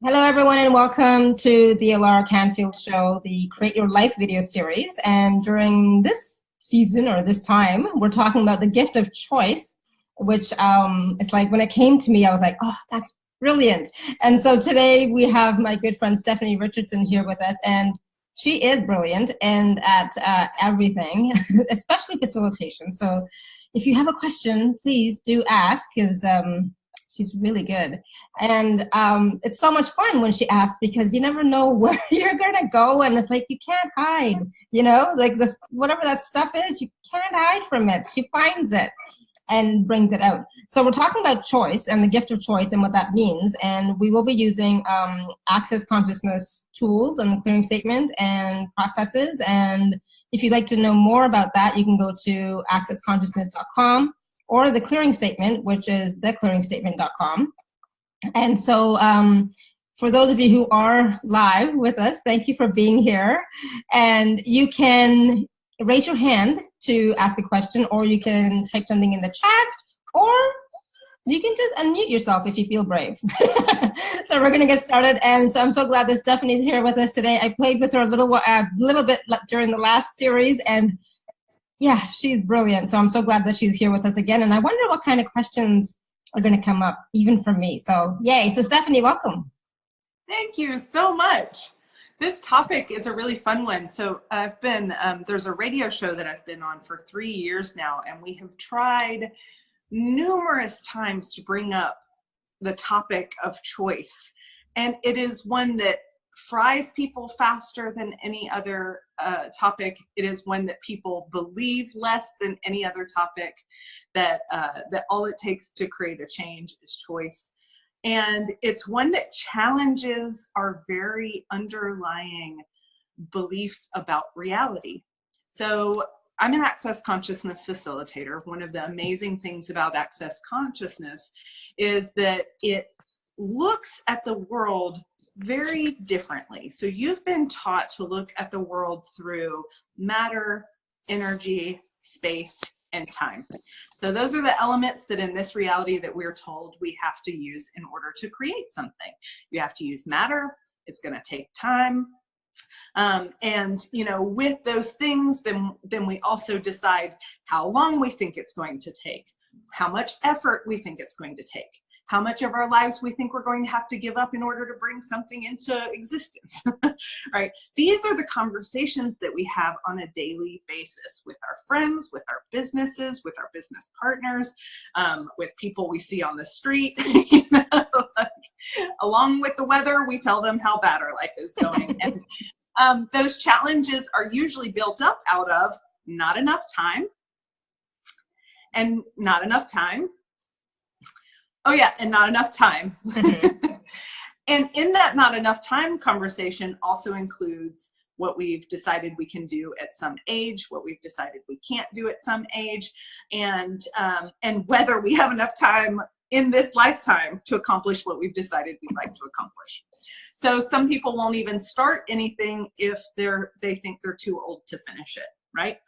Hello, everyone, and welcome to the Alara Canfield Show, the Create Your Life video series. And during this season or this time, we're talking about the gift of choice, which it's like when it came to me, I was like, oh, that's brilliant. And so today we have my good friend Stephanie Richardson here with us, and she is brilliant and at everything, especially facilitation. So if you have a question, please do ask, because she's really good. And it's so much fun when she asks, because you never know where you're gonna go, and it's like you can't hide, like this, whatever that stuff is, you can't hide from it. She finds it and brings it out. So we're talking about choice and the gift of choice and what that means, and we will be using access consciousness tools and the clearing statement and processes. And if you'd like to know more about that, you can go to accessconsciousness.com or the clearing statement, which is theclearingstatement.com. And so for those of you who are live with us, thank you for being here. And you can raise your hand to ask a question, or you can type something in the chat, or you can just unmute yourself if you feel brave. So we're going to get started. And so I'm so glad that Stephanie's here with us today. I played with her a little bit during the last series, and yeah, she's brilliant. So I'm so glad that she's here with us again. And I wonder what kind of questions are going to come up, even from me. So yay. So Stephanie, welcome. Thank you so much. This topic is a really fun one. So I've been, there's a radio show that I've been on for 3 years now, and we have tried numerous times to bring up the topic of choice. And it is one that fries people faster than any other topic. It is one that people believe less than any other topic, that all it takes to create a change is choice. And it's one that challenges our very underlying beliefs about reality. So I'm an access consciousness facilitator. One of the amazing things about access consciousness is that it looks at the world very differently. So you've been taught to look at the world through matter, energy, space, and time. So those are the elements that in this reality that we're told we have to use in order to create something. You have to use matter. It's going to take time. And with those things, then we also decide how long we think it's going to take, how much effort we think it's going to take, how much of our lives we think we're going to have to give up in order to bring something into existence, right? These are the conversations that we have on a daily basis with our friends, with our businesses, with our business partners, with people we see on the street. Along with the weather, we tell them how bad our life is going. And those challenges are usually built up out of not enough time, and not enough time. Oh yeah, and not enough time. Mm-hmm. And in that not enough time conversation also includes what we've decided we can do at some age, what we've decided we can't do at some age, and whether we have enough time in this lifetime to accomplish what we've decided we'd like to accomplish. So some people won't even start anything if they think they're too old to finish it, right?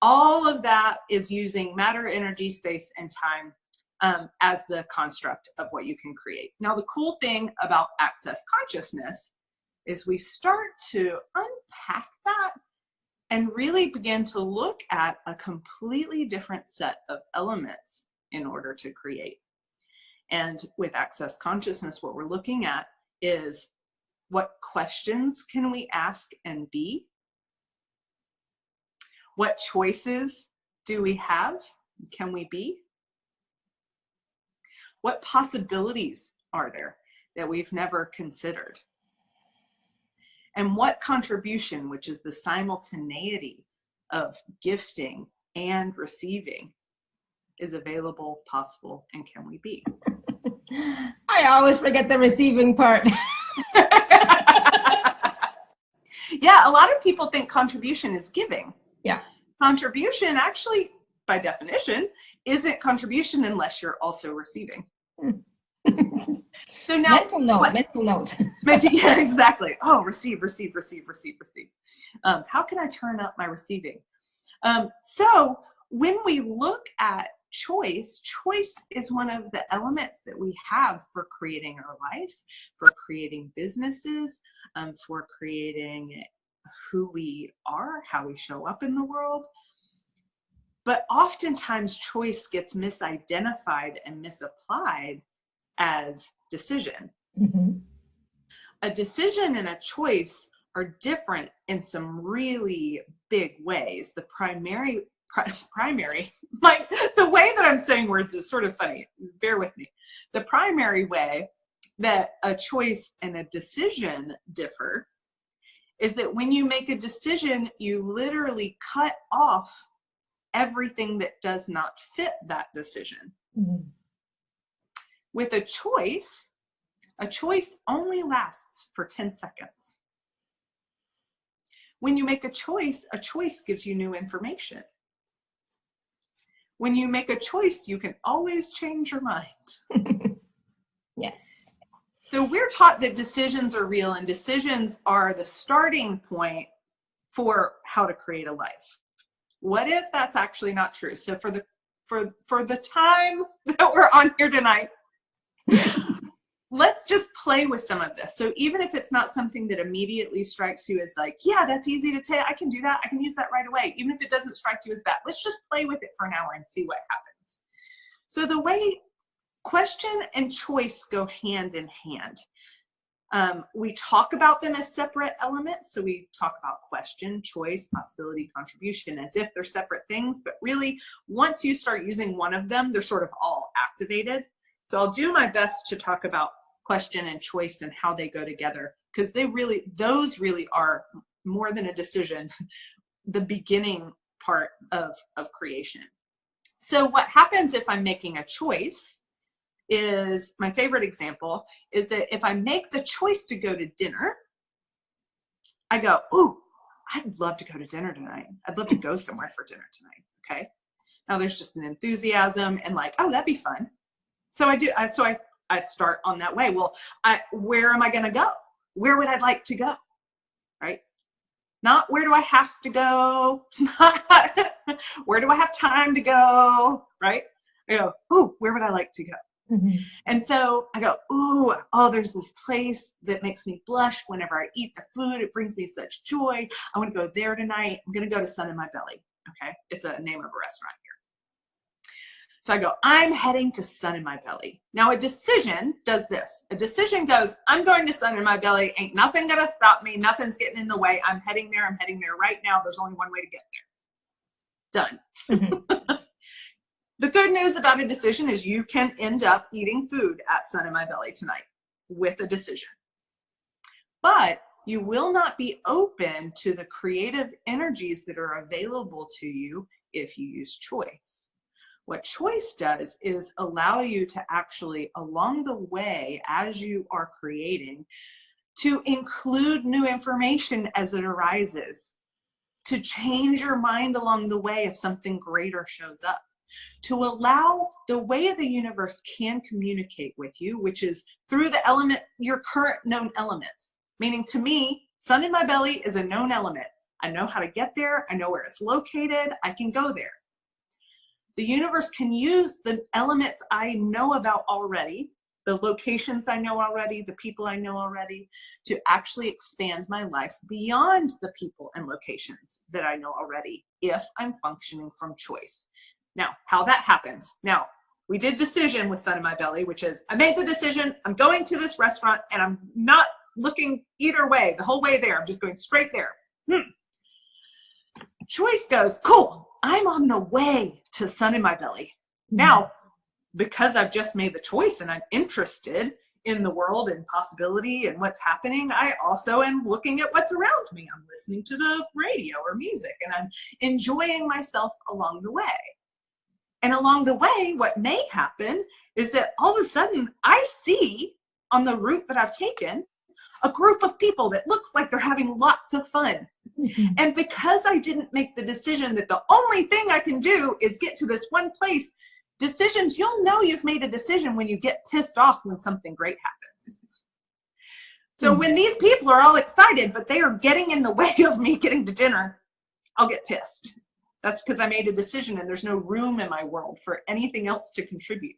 All of that is using matter, energy, space, and time as the construct of what you can create. Now, the cool thing about access consciousness is we start to unpack that and really begin to look at a completely different set of elements in order to create. And with access consciousness, what we're looking at is, what questions can we ask and be? What choices do we have? Can we be? What possibilities are there that we've never considered? And what contribution, which is the simultaneity of gifting and receiving, is available, possible, and can we be? I always forget the receiving part. Yeah, a lot of people think contribution is giving. Yeah. Contribution actually, by definition, isn't contribution unless you're also receiving. So now, mental note. Yeah, exactly. Oh, receive. How can I turn up my receiving? So when we look at choice is one of the elements that we have for creating our life, for creating businesses, for creating who we are, how we show up in the world. But oftentimes choice gets misidentified and misapplied as decision. Mm-hmm. A decision and a choice are different in some really big ways. The primary, the way that I'm saying words is sort of funny. Bear with me. The primary way that a choice and a decision differ is that when you make a decision, you literally cut off everything that does not fit that decision. Mm-hmm. With a choice only lasts for 10 seconds. When you make a choice gives you new information. When you make a choice, you can always change your mind. Yes. So we're taught that decisions are real, and decisions are the starting point for how to create a life. What if that's actually not true? So for the time that we're on here tonight, let's just play with some of this. So even if it's not something that immediately strikes you as like, yeah, that's easy to take, I can do that, I can use that right away. Even if it doesn't strike you as that, let's just play with it for an hour and see what happens. So the way question and choice go hand in hand. We talk about them as separate elements. So we talk about question, choice, possibility, contribution as if they're separate things, but really once you start using one of them, they're sort of all activated. So I'll do my best to talk about question and choice and how they go together, because those really are more than a decision, the beginning part of creation. So what happens if I'm making a choice is, my favorite example is that if I make the choice to go to dinner, I go, ooh, I'd love to go to dinner tonight. I'd love to go somewhere for dinner tonight. Okay. Now there's just an enthusiasm and like, oh, that'd be fun. So I start on that way. Well, where am I going to go? Where would I like to go? Right? Not where do I have to go? Not where do I have time to go? Right? I go, ooh, where would I like to go? Mm-hmm. And so I go, ooh, oh, there's this place that makes me blush whenever I eat the food. It brings me such joy. I want to go there tonight. I'm going to go to Sun in My Belly. Okay. It's a name of a restaurant here. So I go, I'm heading to Sun in My Belly. Now a decision does this. A decision goes, I'm going to Sun in My Belly. Ain't nothing going to stop me. Nothing's getting in the way. I'm heading there. I'm heading there right now. There's only one way to get there. Done. Mm-hmm. The good news about a decision is you can end up eating food at Sun in My Belly tonight with a decision. But you will not be open to the creative energies that are available to you if you use choice. What choice does is allow you to actually, along the way, as you are creating, to include new information as it arises, to change your mind along the way if something greater shows up, to allow the way the universe can communicate with you, which is through your current known elements. Meaning to me, Sun in My Belly is a known element. I know how to get there. I know where it's located. I can go there. The universe can use the elements I know about already, the locations I know already, the people I know already, to actually expand my life beyond the people and locations that I know already, if I'm functioning from choice. Now, how that happens. Now, we did decision with Sun in My Belly, which is I made the decision, I'm going to this restaurant and I'm not looking either way the whole way there. I'm just going straight there. Choice goes, cool, I'm on the way to Sun in My Belly. Now, because I've just made the choice and I'm interested in the world and possibility and what's happening, I also am looking at what's around me. I'm listening to the radio or music and I'm enjoying myself along the way. And along the way, what may happen is that all of a sudden I see on the route that I've taken a group of people that looks like they're having lots of fun. Mm-hmm. And because I didn't make the decision that the only thing I can do is get to this one place, decisions, you'll know you've made a decision when you get pissed off when something great happens. So when these people are all excited, but they are getting in the way of me getting to dinner, I'll get pissed. That's because I made a decision and there's no room in my world for anything else to contribute.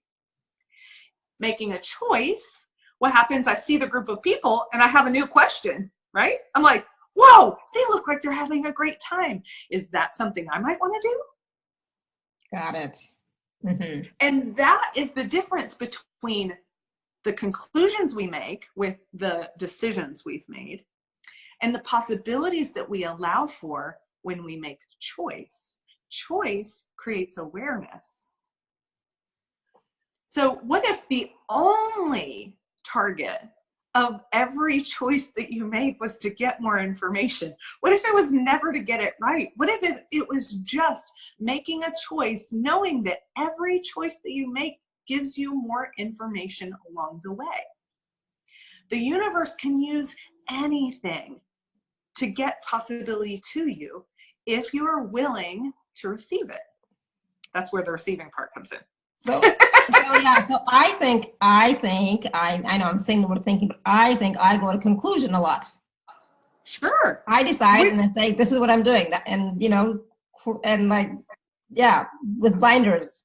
Making a choice, what happens? I see the group of people and I have a new question, right? I'm like, whoa, they look like they're having a great time. Is that something I might want to do? Got it. Mm-hmm. And that is the difference between the conclusions we make with the decisions we've made and the possibilities that we allow for when we make choice. Choice creates awareness. So what if the only target of every choice that you made was to get more information? What if it was never to get it right? What if it was just making a choice, knowing that every choice that you make gives you more information along the way? The universe can use anything to get possibility to you if you are willing to receive it. That's where the receiving part comes in. So I know I'm saying the word thinking, but I think I go to conclusion a lot. Sure. I decide and I say, this is what I'm doing. And, and like, yeah, with blinders,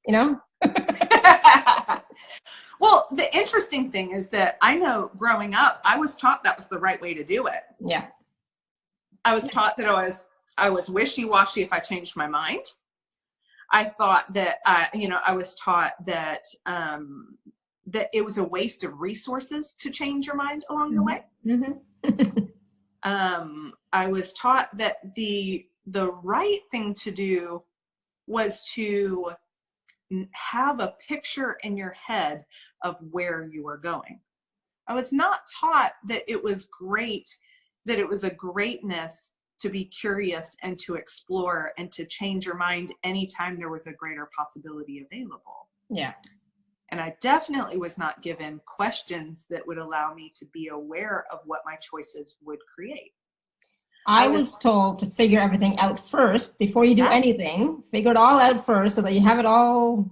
Well, the interesting thing is that I know growing up, I was taught that was the right way to do it. Yeah. I was taught that I was wishy-washy if I changed my mind. I thought that, I was taught that that it was a waste of resources to change your mind along the way. Mm-hmm. I was taught that the right thing to do was to have a picture in your head of where you were going. I was not taught that it was great, that it was a greatness to be curious and to explore and to change your mind anytime there was a greater possibility available. Yeah. And I definitely was not given questions that would allow me to be aware of what my choices would create. I was told to figure everything out first before you do anything. Figure it all out first so that you have it all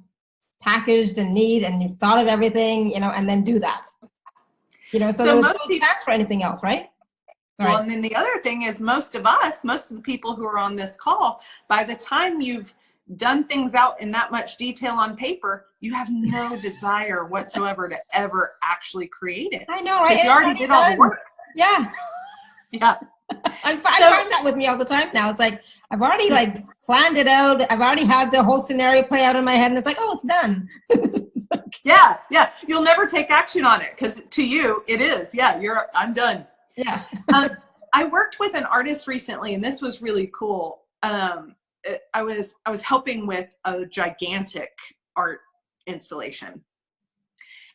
packaged and neat and you've thought of everything, and then do that. So there was no chance for anything else, right? Well, and then the other thing is most of the people who are on this call, by the time you've done things out in that much detail on paper, you have no desire whatsoever to ever actually create it. I know, right? Because you already did all the work. Yeah. Yeah. I find that with me all the time now. It's like, I've already planned it out. I've already had the whole scenario play out in my head and it's like, oh, it's done. Yeah. You'll never take action on it because to you it is. Yeah, I'm done. Yeah. I worked with an artist recently and this was really cool. I was helping with a gigantic art installation.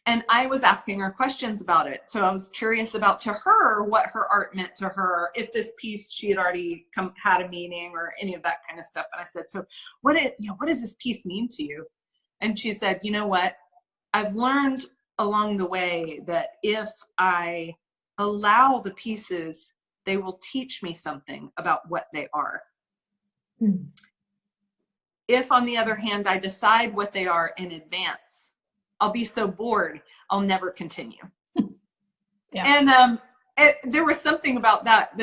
And I was asking her questions about it. So I was curious about to her what her art meant to her, if this piece she had already had a meaning or any of that kind of stuff. And I said, so what does this piece mean to you? And she said, you know what? I've learned along the way that if I allow the pieces, they will teach me something about what they are. Hmm. If, on the other hand, I decide what they are in advance, I'll be so bored, I'll never continue. Yeah. And there was something about that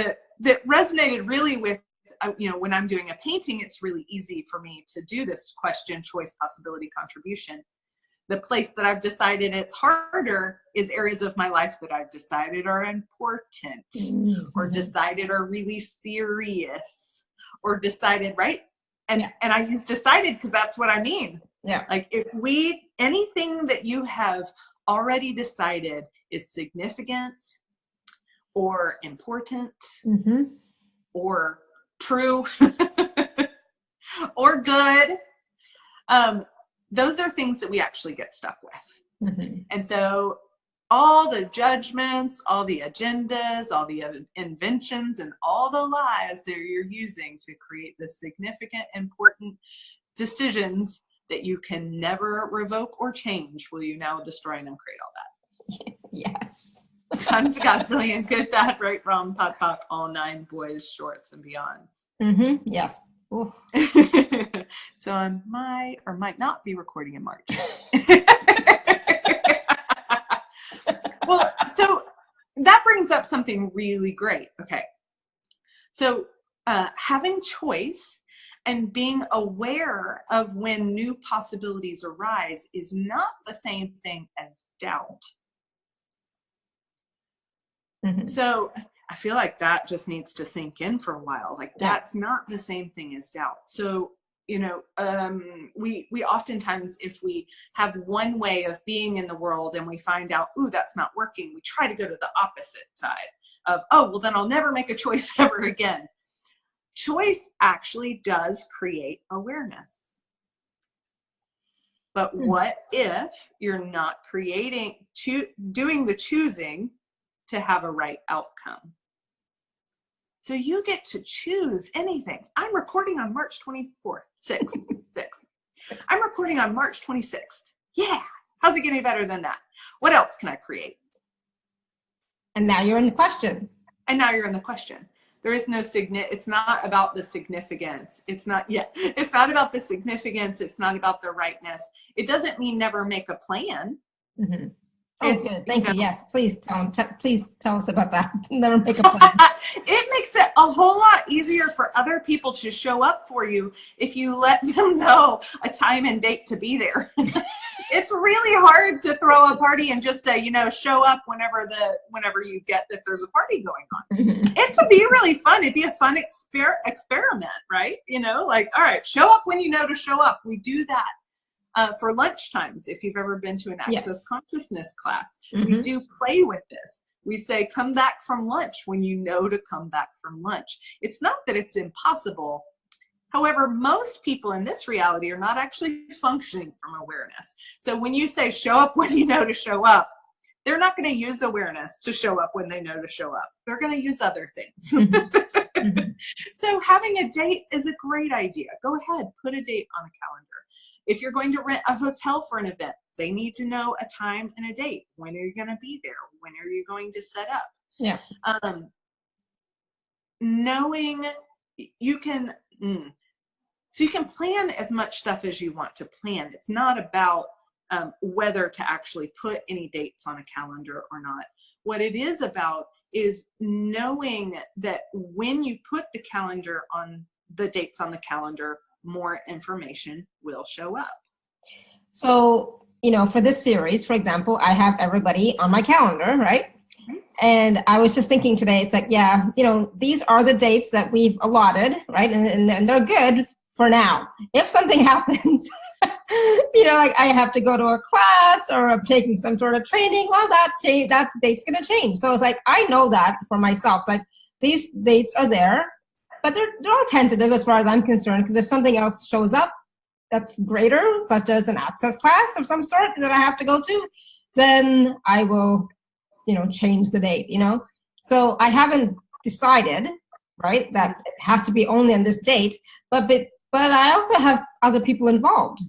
resonated really with, when I'm doing a painting, it's really easy for me to do this question, choice, possibility, contribution. The place that I've decided it's harder is areas of my life that I've decided are important or decided are really serious or decided, right? And I use decided because that's what I mean. Yeah. Like anything that you have already decided is significant or important or true or good, those are things that we actually get stuck with. And so all the judgments, all the agendas, all the inventions, and all the lies that you're using to create the significant, important decisions that you can never revoke or change, will you now destroy and uncreate all that? Yes. Times a godzillion, good, bad, right, wrong, pot, pock, all nine, boys, shorts, and beyonds. Yes. So I might or might not be recording in March. Well, so that brings up something really great. Okay. So having choice And being aware of when new possibilities arise is not the same thing as doubt. Mm-hmm. So I feel like that just needs to sink in for a while. Like that's not the same thing as doubt. So, you know, we oftentimes, if we have one way of being in the world and we find out, ooh, that's not working, we try to go to the opposite side of, oh, well, then I'll never make a choice ever again. Choice actually does create awareness. But what if you're not doing the choosing to have a right outcome? So you get to choose anything. I'm recording on March 24th, 6th. I'm recording on March 26th. Yeah. How's it getting better than that? What else can I create? And now you're in the question. There is no it's not about the significance. It's not about the significance. It's not about the rightness. It doesn't mean never make a plan. Mm-hmm. Oh, good. Thank you. Yes, please tell us about that. Never make a plan. It makes it a whole lot easier for other people to show up for you if you let them know a time and date to be there. It's really hard to throw a party and just say, you know, show up whenever you get that there's a party going on. Mm-hmm. It could be really fun. It'd be a fun experiment, right? You know, like, all right, show up when you know to show up. We do that. For lunch times, if you've ever been to an access consciousness class, we do play with this. We say, come back from lunch when you know to come back from lunch. It's not that it's impossible. However, most people in this reality are not actually functioning from awareness. So when you say show up when you know to show up, they're not going to use awareness to show up when they know to show up. They're going to use other things. So having a date is a great idea. Go ahead, put a date on a calendar. If you're going to rent a hotel for an event, they need to know a time and a date. When are you going to be there? When are you going to set up? Yeah. Knowing you can, so you can plan as much stuff as you want to plan. It's not about whether to actually put any dates on a calendar or not. What it is about is knowing that when you put the dates on the calendar, more information will show up. So, you know, for this series, for example, I have everybody on my calendar, right? And I was just thinking today, it's like, yeah, you know, these are the dates that we've allotted, right? And they're good for now. If something happens, you know, like I have to go to a class or I'm taking some sort of training, well, that date's going to change. So it's like, I know that for myself, like these dates are there, but they're all tentative as far as I'm concerned, because if something else shows up that's greater, such as an access class of some sort that I have to go to, then I will, you know, change the date, you know. So I haven't decided, right, that it has to be only on this date, but I also have other people involved,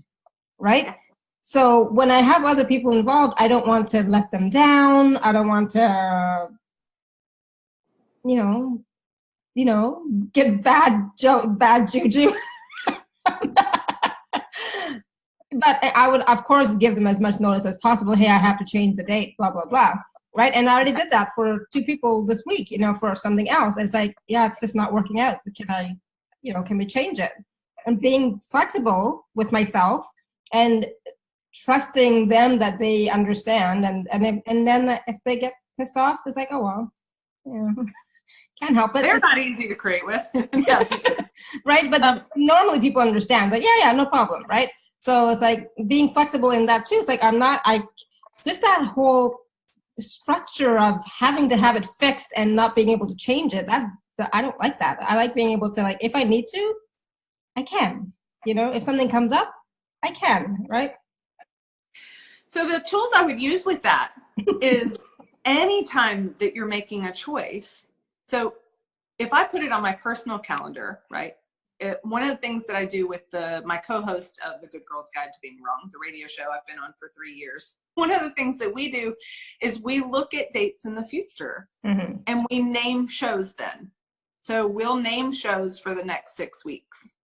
right? So when I have other people involved, I don't want to let them down. I don't want to, you know, get bad juju. But I would, of course, give them as much notice as possible. Hey, I have to change the date, blah, blah, blah. Right. And I already did that for 2 people this week, you know, for something else. It's like, yeah, it's just not working out. Can we change it? And being flexible with myself and trusting them that they understand. And then if they get pissed off, it's like, oh, well, yeah, can't help it. They're not easy to create with. Right. But normally people understand that, yeah, no problem. Right. So it's like being flexible in that too. It's like, just that whole structure of having to have it fixed and not being able to change it, I don't like that. I like being able to, like, if I need to, I can, you know, if something comes up, I can, right? So the tools I would use with that is anytime that you're making a choice. So if I put it on my personal calendar, right? One of the things that I do with my co-host of the Good Girls Guide to Being Wrong, the radio show I've been on for 3 years, one of the things that we do is we look at dates in the future and we name shows then. So we'll name shows for the next 6 weeks.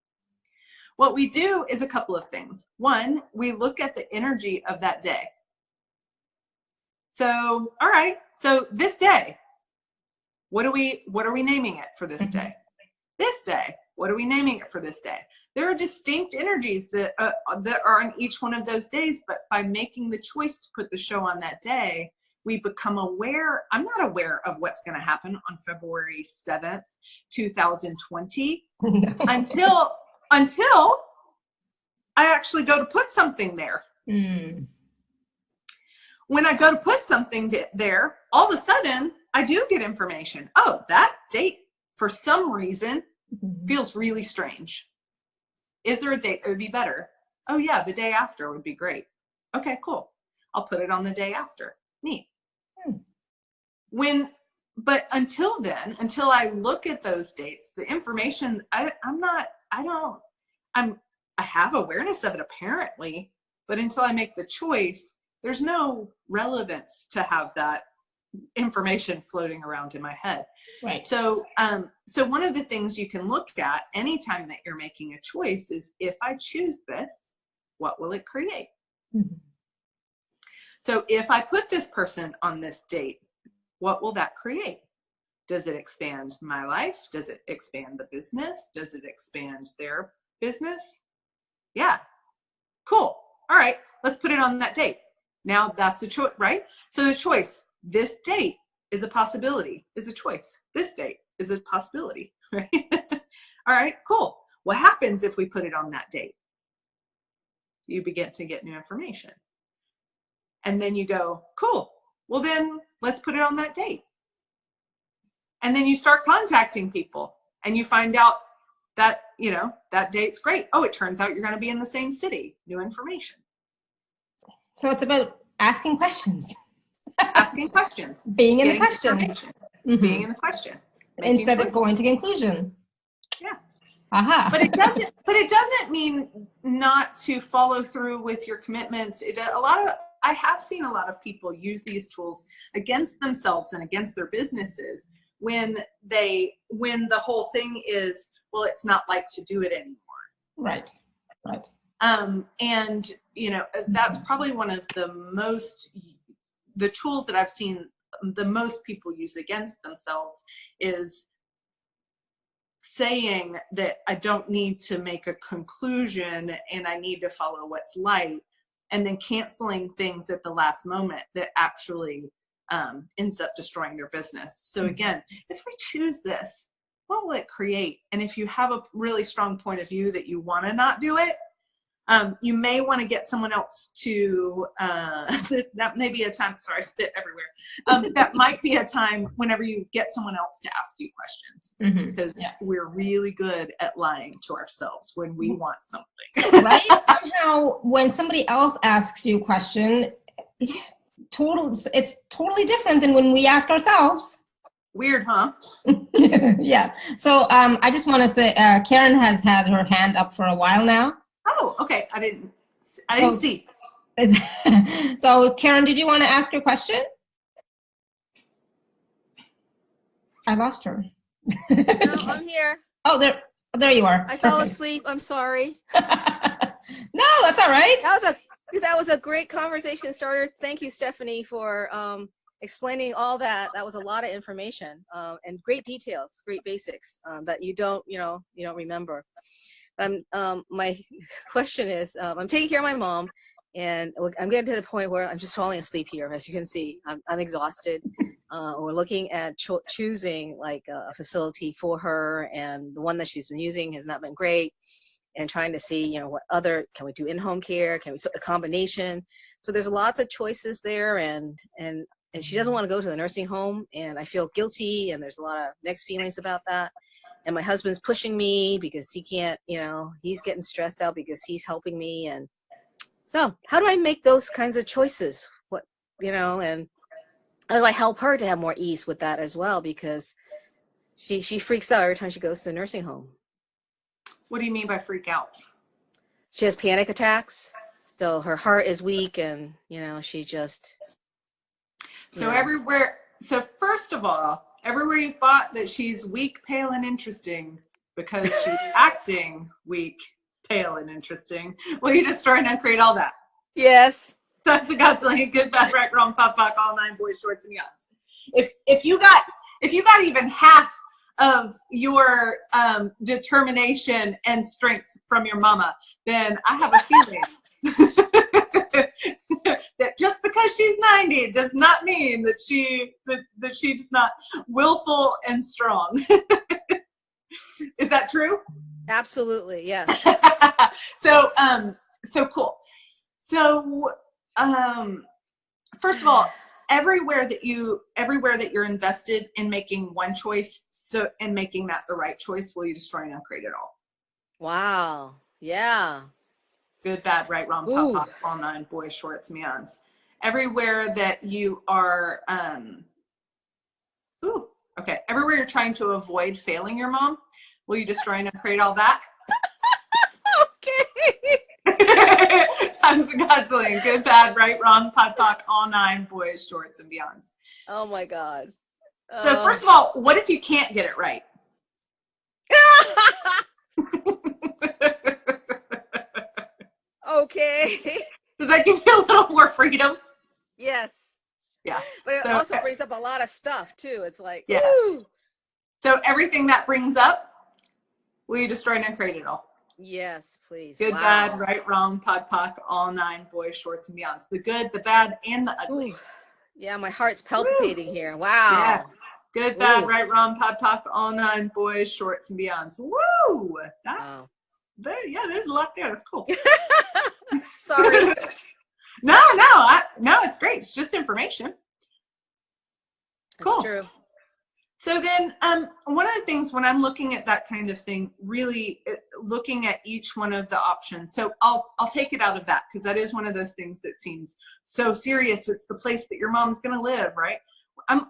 What we do is a couple of things. One, we look at the energy of that day. So, all right, so this day, what are we naming it for this day? This day. What are we naming it for this day? There are distinct energies that are on each one of those days, but by making the choice to put the show on that day, we become aware. I'm not aware of what's going to happen on February 7th, 2020 until I actually go to put something there. Mm. When I go to put something there, all of a sudden I do get information. Oh, that date for some reason feels really strange. Is there a date that would be better? Oh yeah, the day after would be great. Okay, cool. I'll put it on the day after. Neat. But until then, until I look at those dates, the information, I have awareness of it apparently, but until I make the choice, there's no relevance to have that information floating around in my head. Right. So one of the things you can look at anytime that you're making a choice is, if I choose this, what will it create? Mm-hmm. So if I put this person on this date, what will that create? Does it expand my life? Does it expand the business? Does it expand their business? Yeah. Cool. All right. Let's put it on that date. Now that's a choice, right? So the choice, this date is a possibility, is a choice. This date is a possibility, right? All right, cool. What happens if we put it on that date? You begin to get new information. And then you go, cool. Well, then let's put it on that date. And then you start contacting people and you find out that, that date's great. Oh, it turns out you're going to be in the same city. New information. So it's about asking questions. Asking questions. Being in the question. Mm-hmm. Being in the question. Instead of going to conclusion. Yeah. Aha. But it doesn't mean not to follow through with your commitments. I have seen a lot of people use these tools against themselves and against their businesses when the whole thing is, well, it's not like to do it anymore. Right. And that's probably one of the tools that I've seen the most people use against themselves, is saying that I don't need to make a conclusion and I need to follow what's light, and then canceling things at the last moment that actually ends up destroying their business. So again, if we choose this, what will it create? And if you have a really strong point of view that you want to not do it, you may want to get someone else to, that may be a time, sorry, I spit everywhere. That might be a time whenever you get someone else to ask you questions, because we're really good at lying to ourselves when we want something. Right? Somehow when somebody else asks you a question, it's totally different than when we ask ourselves. Weird, huh? Yeah. So I just want to say, Karen has had her hand up for a while now. Oh, okay. I didn't see. So, Karen, did you want to ask your question? I lost her. No, I'm here. Oh, there you are. I fell asleep. I'm sorry. No, that's all right. That was a great conversation starter. Thank you, Stephanie, for explaining all that. That was a lot of information and great details, great basics that you don't remember. My question is, I'm taking care of my mom, and I'm getting to the point where I'm just falling asleep here. As you can see, I'm exhausted. We're looking at choosing like a facility for her, and the one that she's been using has not been great, and trying to see, what other, can we do in-home care? Can we, a combination? So there's lots of choices there, and she doesn't want to go to the nursing home, and I feel guilty, and there's a lot of mixed feelings about that. And my husband's pushing me because he can't, he's getting stressed out because he's helping me. And so how do I make those kinds of choices? And how do I help her to have more ease with that as well? Because she freaks out every time she goes to the nursing home. What do you mean by freak out? She has panic attacks. So her heart is weak, and, she just. So first of all, everywhere you thought that she's weak, pale, and interesting because she's acting weak, pale, and interesting, well, you just trying to create all that. Yes. That's a Godzilla, good, bad, right, wrong, pop, all 9 boys, shorts, and youngs. If you got even half of your determination and strength from your mama, then I have a feeling that just because she's 90 does not mean that she's not willful and strong. Is that true? Absolutely, yes. So cool. So first of all, everywhere that you're invested in making one choice, and making that the right choice, will you destroy and uncreate it all? Wow. Yeah. Good, bad, right, wrong, pop, pop, all nine, boys, shorts, meons. Everywhere that you are, everywhere you're trying to avoid failing your mom, will you destroy and uncreate all that? Okay. Times of Godzillion. Good, bad, right, wrong, pod, poc, all nine, boys, shorts, and beyonds. Oh my God. So first of all, what if you can't get it right? Okay. Does that give you a little more freedom? Yes. Yeah. But it also brings up a lot of stuff too. It's like, yeah. Woo! So everything that brings up, will you destroy and uncreate it all? Yes, please. Good, wow. bad, right, wrong, pod, poc, all nine, boys, shorts, and beyonds. The good, the bad, and the ugly. Ooh. Yeah, my heart's palpitating here. Wow. Yeah. Good, bad, Ooh. right, wrong, pod, poc, all nine, boys, shorts, and beyonds. Woo! That's there. Yeah, there's a lot there. That's cool. Sorry. No, it's great. It's just information. Cool. That's true. So then one of the things when I'm looking at that kind of thing, really looking at each one of the options. So I'll take it out of that, because that is one of those things that seems so serious. It's the place that your mom's going to live, right? I'm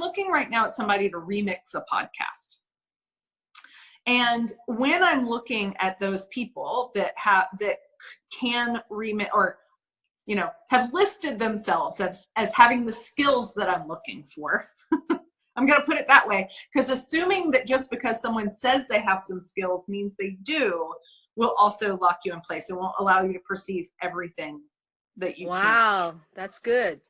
looking right now at somebody to remix a podcast. And when I'm looking at those people that can remix, or have listed themselves as having the skills that I'm looking for. I'm going to put it that way, because assuming that just because someone says they have some skills means they do, will also lock you in place. It won't allow you to perceive everything that you can. Wow, that's good.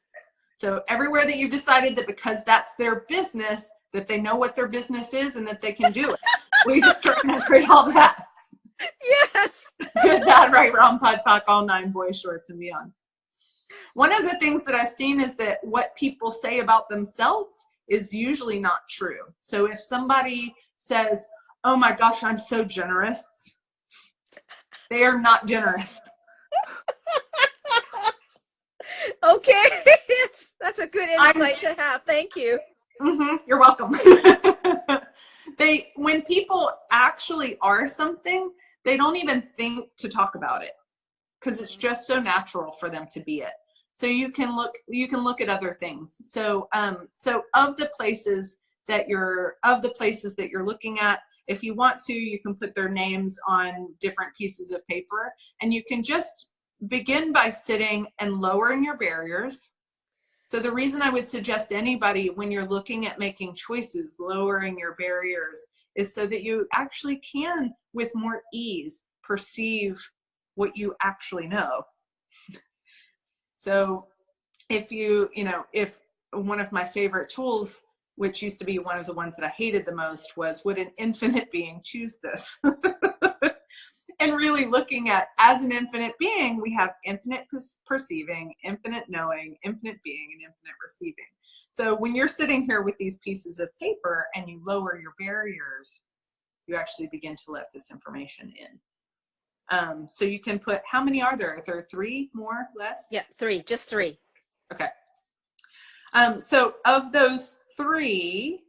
So everywhere that you've decided that because that's their business, that they know what their business is and that they can do it. We just try and create all that. Yes. Good, bad, right, wrong, pod, poc, all nine, boys, shorts, and beyond. One of the things that I've seen is that what people say about themselves is usually not true. So if somebody says, oh my gosh, I'm so generous, they are not generous. Okay. That's a good insight to have. Thank you. You're welcome. When people actually are something, they don't even think to talk about it, because it's just so natural for them to be it. So you can look at other things. So of the places that you're looking at, if you want to, you can put their names on different pieces of paper, and you can just begin by sitting and lowering your barriers. So the reason I would suggest anybody, when you're looking at making choices, lowering your barriers, is so that you actually can, with more ease, perceive what you actually know. So if if one of my favorite tools, which used to be one of the ones that I hated the most, was, would an infinite being choose this? And really looking at, as an infinite being, we have infinite perceiving, infinite knowing, infinite being, and infinite receiving. So when you're sitting here with these pieces of paper and you lower your barriers, you actually begin to let this information in. So you can put, how many are there? Are there 3, more, less? Yeah, 3, just 3. Okay. So of those 3,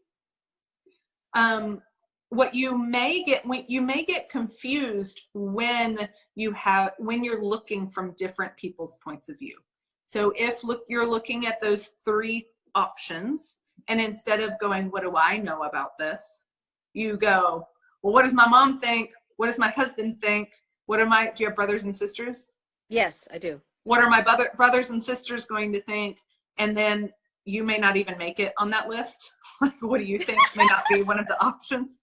what you may get confused when you're looking from different people's points of view. So if you're looking at those 3 options, and instead of going, what do I know about this? You go, well, what does my mom think? What does my husband think? Do you have brothers and sisters? Yes, I do. What are my brothers and sisters going to think? And then you may not even make it on that list. Like, what do you think may not be one of the options?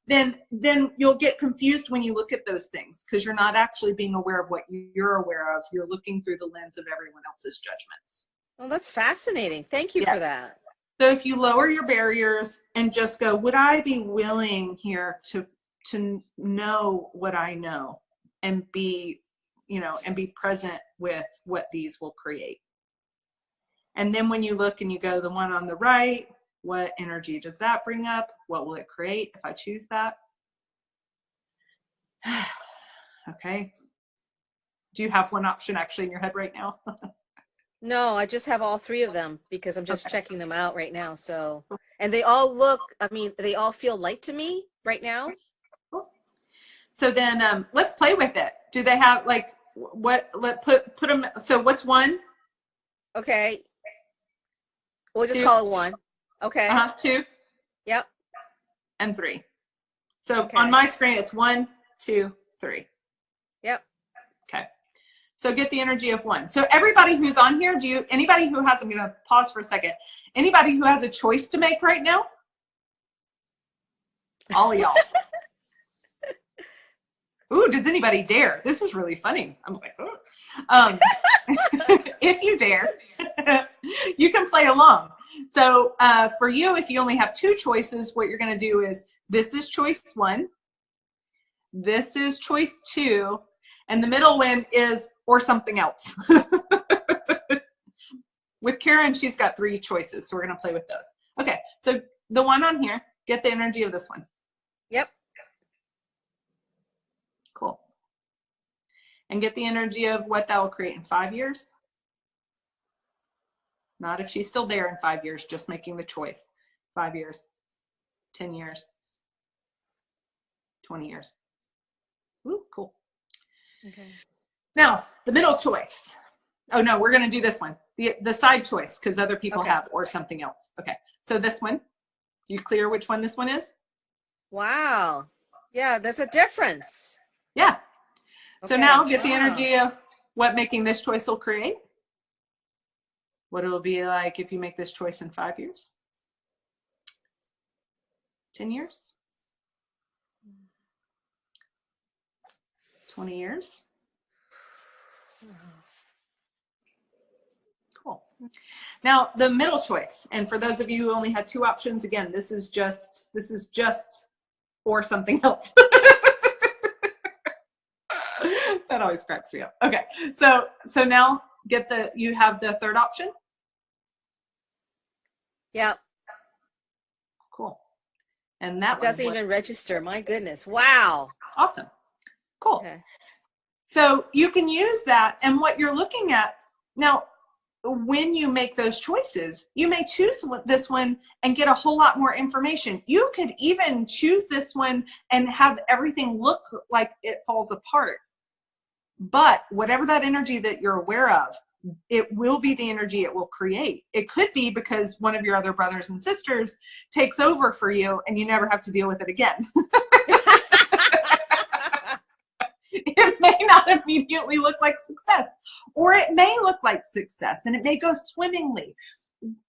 Then you'll get confused when you look at those things, because you're not actually being aware of what you're aware of. You're looking through the lens of everyone else's judgments. Well, that's fascinating. Thank you for that. So if you lower your barriers and just go, would I be willing here to know what I know and be, and be present with what these will create. And then when you look and you go, the one on the right, what energy does that bring up? What will it create if I choose that? Okay. Do you have one option actually in your head right now? No, I just have all three of them because I'm just checking them out right now. So, and they all look, I mean, they all feel light to me right now. Cool. So then let's play with it. Do they have like, put them, so what's one? Okay. We'll just two. call it one. Okay. 2. Yep. And 3. So on my screen, it's 1, 2, 3. Yep. Okay. So get the energy of 1. So everybody who's on here, anybody who has, I'm going to pause for a second. Anybody who has a choice to make right now? All of y'all. Ooh, does anybody dare? This is really funny. I'm like, oh. If you dare, you can play along. So for you, if you only have 2 choices, what you're going to do is, this is choice 1. This is choice 2. And the middle one is, or something else. With Karen, she's got 3 choices. So we're going to play with those. Okay. So the one on here, get the energy of this one. Yep. Cool. And get the energy of what that will create in 5 years. Not if she's still there in 5 years, just making the choice. 5 years, 10 years, 20 years. Ooh, cool. Okay. Now, the middle choice. Oh no, we're going to do this one. The side choice, because other people have, or something else. Okay. So this one, you clear which one this one is? Wow. Yeah, there's a difference. Yeah. So now get the Wow. energy of what making this choice will create. What it'll be like if you make this choice in 5 years, 10 years, 20 years. Cool. Now the middle choice, and for those of you who only had 2 options, again, this is just or something else. That always cracks me up. Okay, so now you have the third option. Yep. Cool. And that doesn't even register. My goodness. Wow. Awesome. Cool. Okay. So you can use that, and what you're looking at now, when you make those choices, you may choose this one and get a whole lot more information. You could even choose this one and have everything look like it falls apart. But whatever that energy that you're aware of, it will be the energy it will create. It could be because one of your other brothers and sisters takes over for you and you never have to deal with it again. It may not immediately look like success, or it may look like success and it may go swimmingly.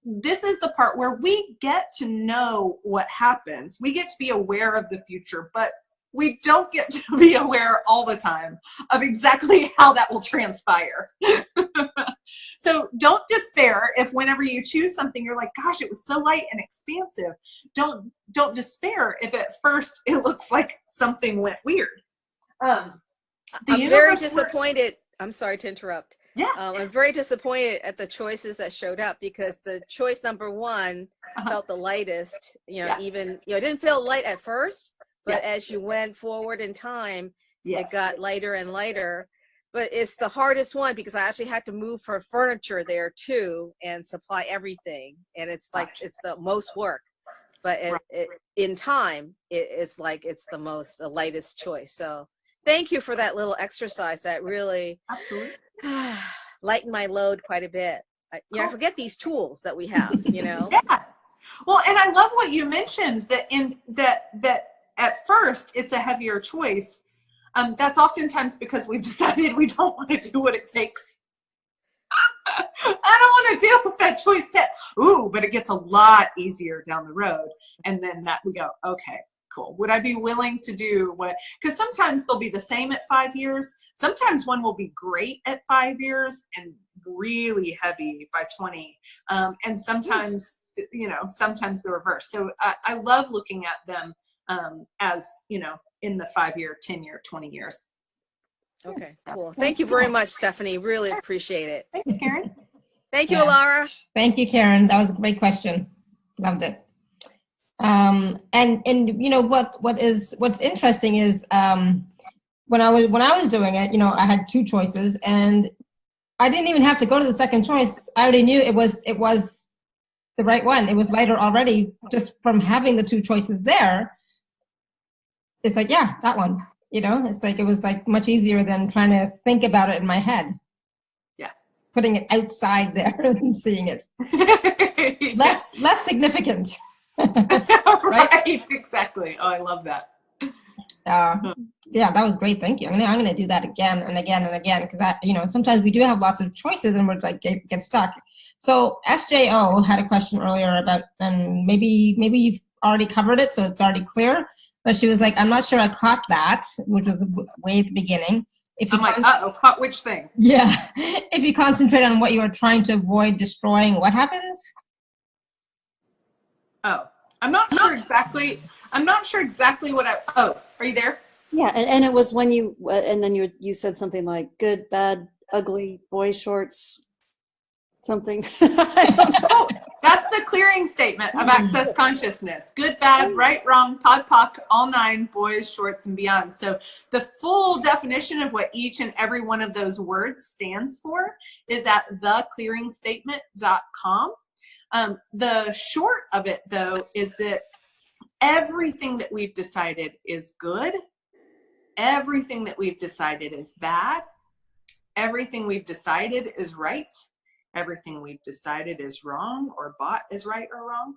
This is the part where we get to know what happens. We get to be aware of the future, but we don't get to be aware all the time of exactly how that will transpire. So don't despair if whenever you choose something, you're like, gosh, it was so light and expansive. Don't despair if at first it looks like something went weird. I'm very disappointed. I'm sorry to interrupt. Yeah. I'm very disappointed at the choices that showed up, because the choice number 1 felt the lightest, even, it didn't feel light at first, but as you went forward in time, it got lighter and lighter. But it's the hardest one because I actually had to move for furniture there too and supply everything. And it's like, it's the most work, but in time, it's like, it's the lightest choice. So thank you for that little exercise that really lightened my load quite a bit. I forget these tools that we have, Yeah. Well, and I love what you mentioned, that that at first it's a heavier choice. That's oftentimes because we've decided we don't want to do what it takes. I don't want to deal with that choice. But it gets a lot easier down the road. And then we go, okay, cool. Would I be willing to do what? Because sometimes they'll be the same at 5 years. Sometimes one will be great at 5 years and really heavy by 20. And sometimes you know, sometimes the reverse. So I love looking at them as, you know, in the 5-year, 10-year, 20 years. Okay, cool. Thank you very much, Stephanie. Really appreciate it. Thanks, Karen. Thank you, Alara. Thank you, Karen. That was a great question. Loved it. And you know what's interesting is when I was doing it, you know, I had 2 choices, and I didn't even have to go to the second choice. I already knew it was the right one. It was lighter already, just from having the 2 choices there. It's like, yeah, that one. You know, it's like, it was like much easier than trying to think about it in my head. Yeah. Putting it outside there and seeing it. Less significant. Right, exactly. Oh, I love that. Yeah, that was great. Thank you. I'm gonna do that again and again and again, because that, you know, sometimes we do have lots of choices and we're like get stuck. So SJO had a question earlier about, and maybe you've already covered it, so it's already clear. But she was like, I'm not sure I caught that, which was way at the beginning. If you caught which thing? Yeah, if you concentrate on what you are trying to avoid destroying, what happens? Oh, I'm not sure exactly what oh, are you there? Yeah, and it was when you, and then you said something like good, bad, ugly, boy shorts, something. Oh, that's the clearing statement of access consciousness. Good, bad, right, wrong, pod, poc, all 9, boys, shorts, and beyond. So the full definition of what each and every one of those words stands for is at theclearingstatement.com. The short of it, though, is that everything that we've decided is good. Everything that we've decided is bad. Everything we've decided is right. Everything we've decided is wrong or bought is right or wrong.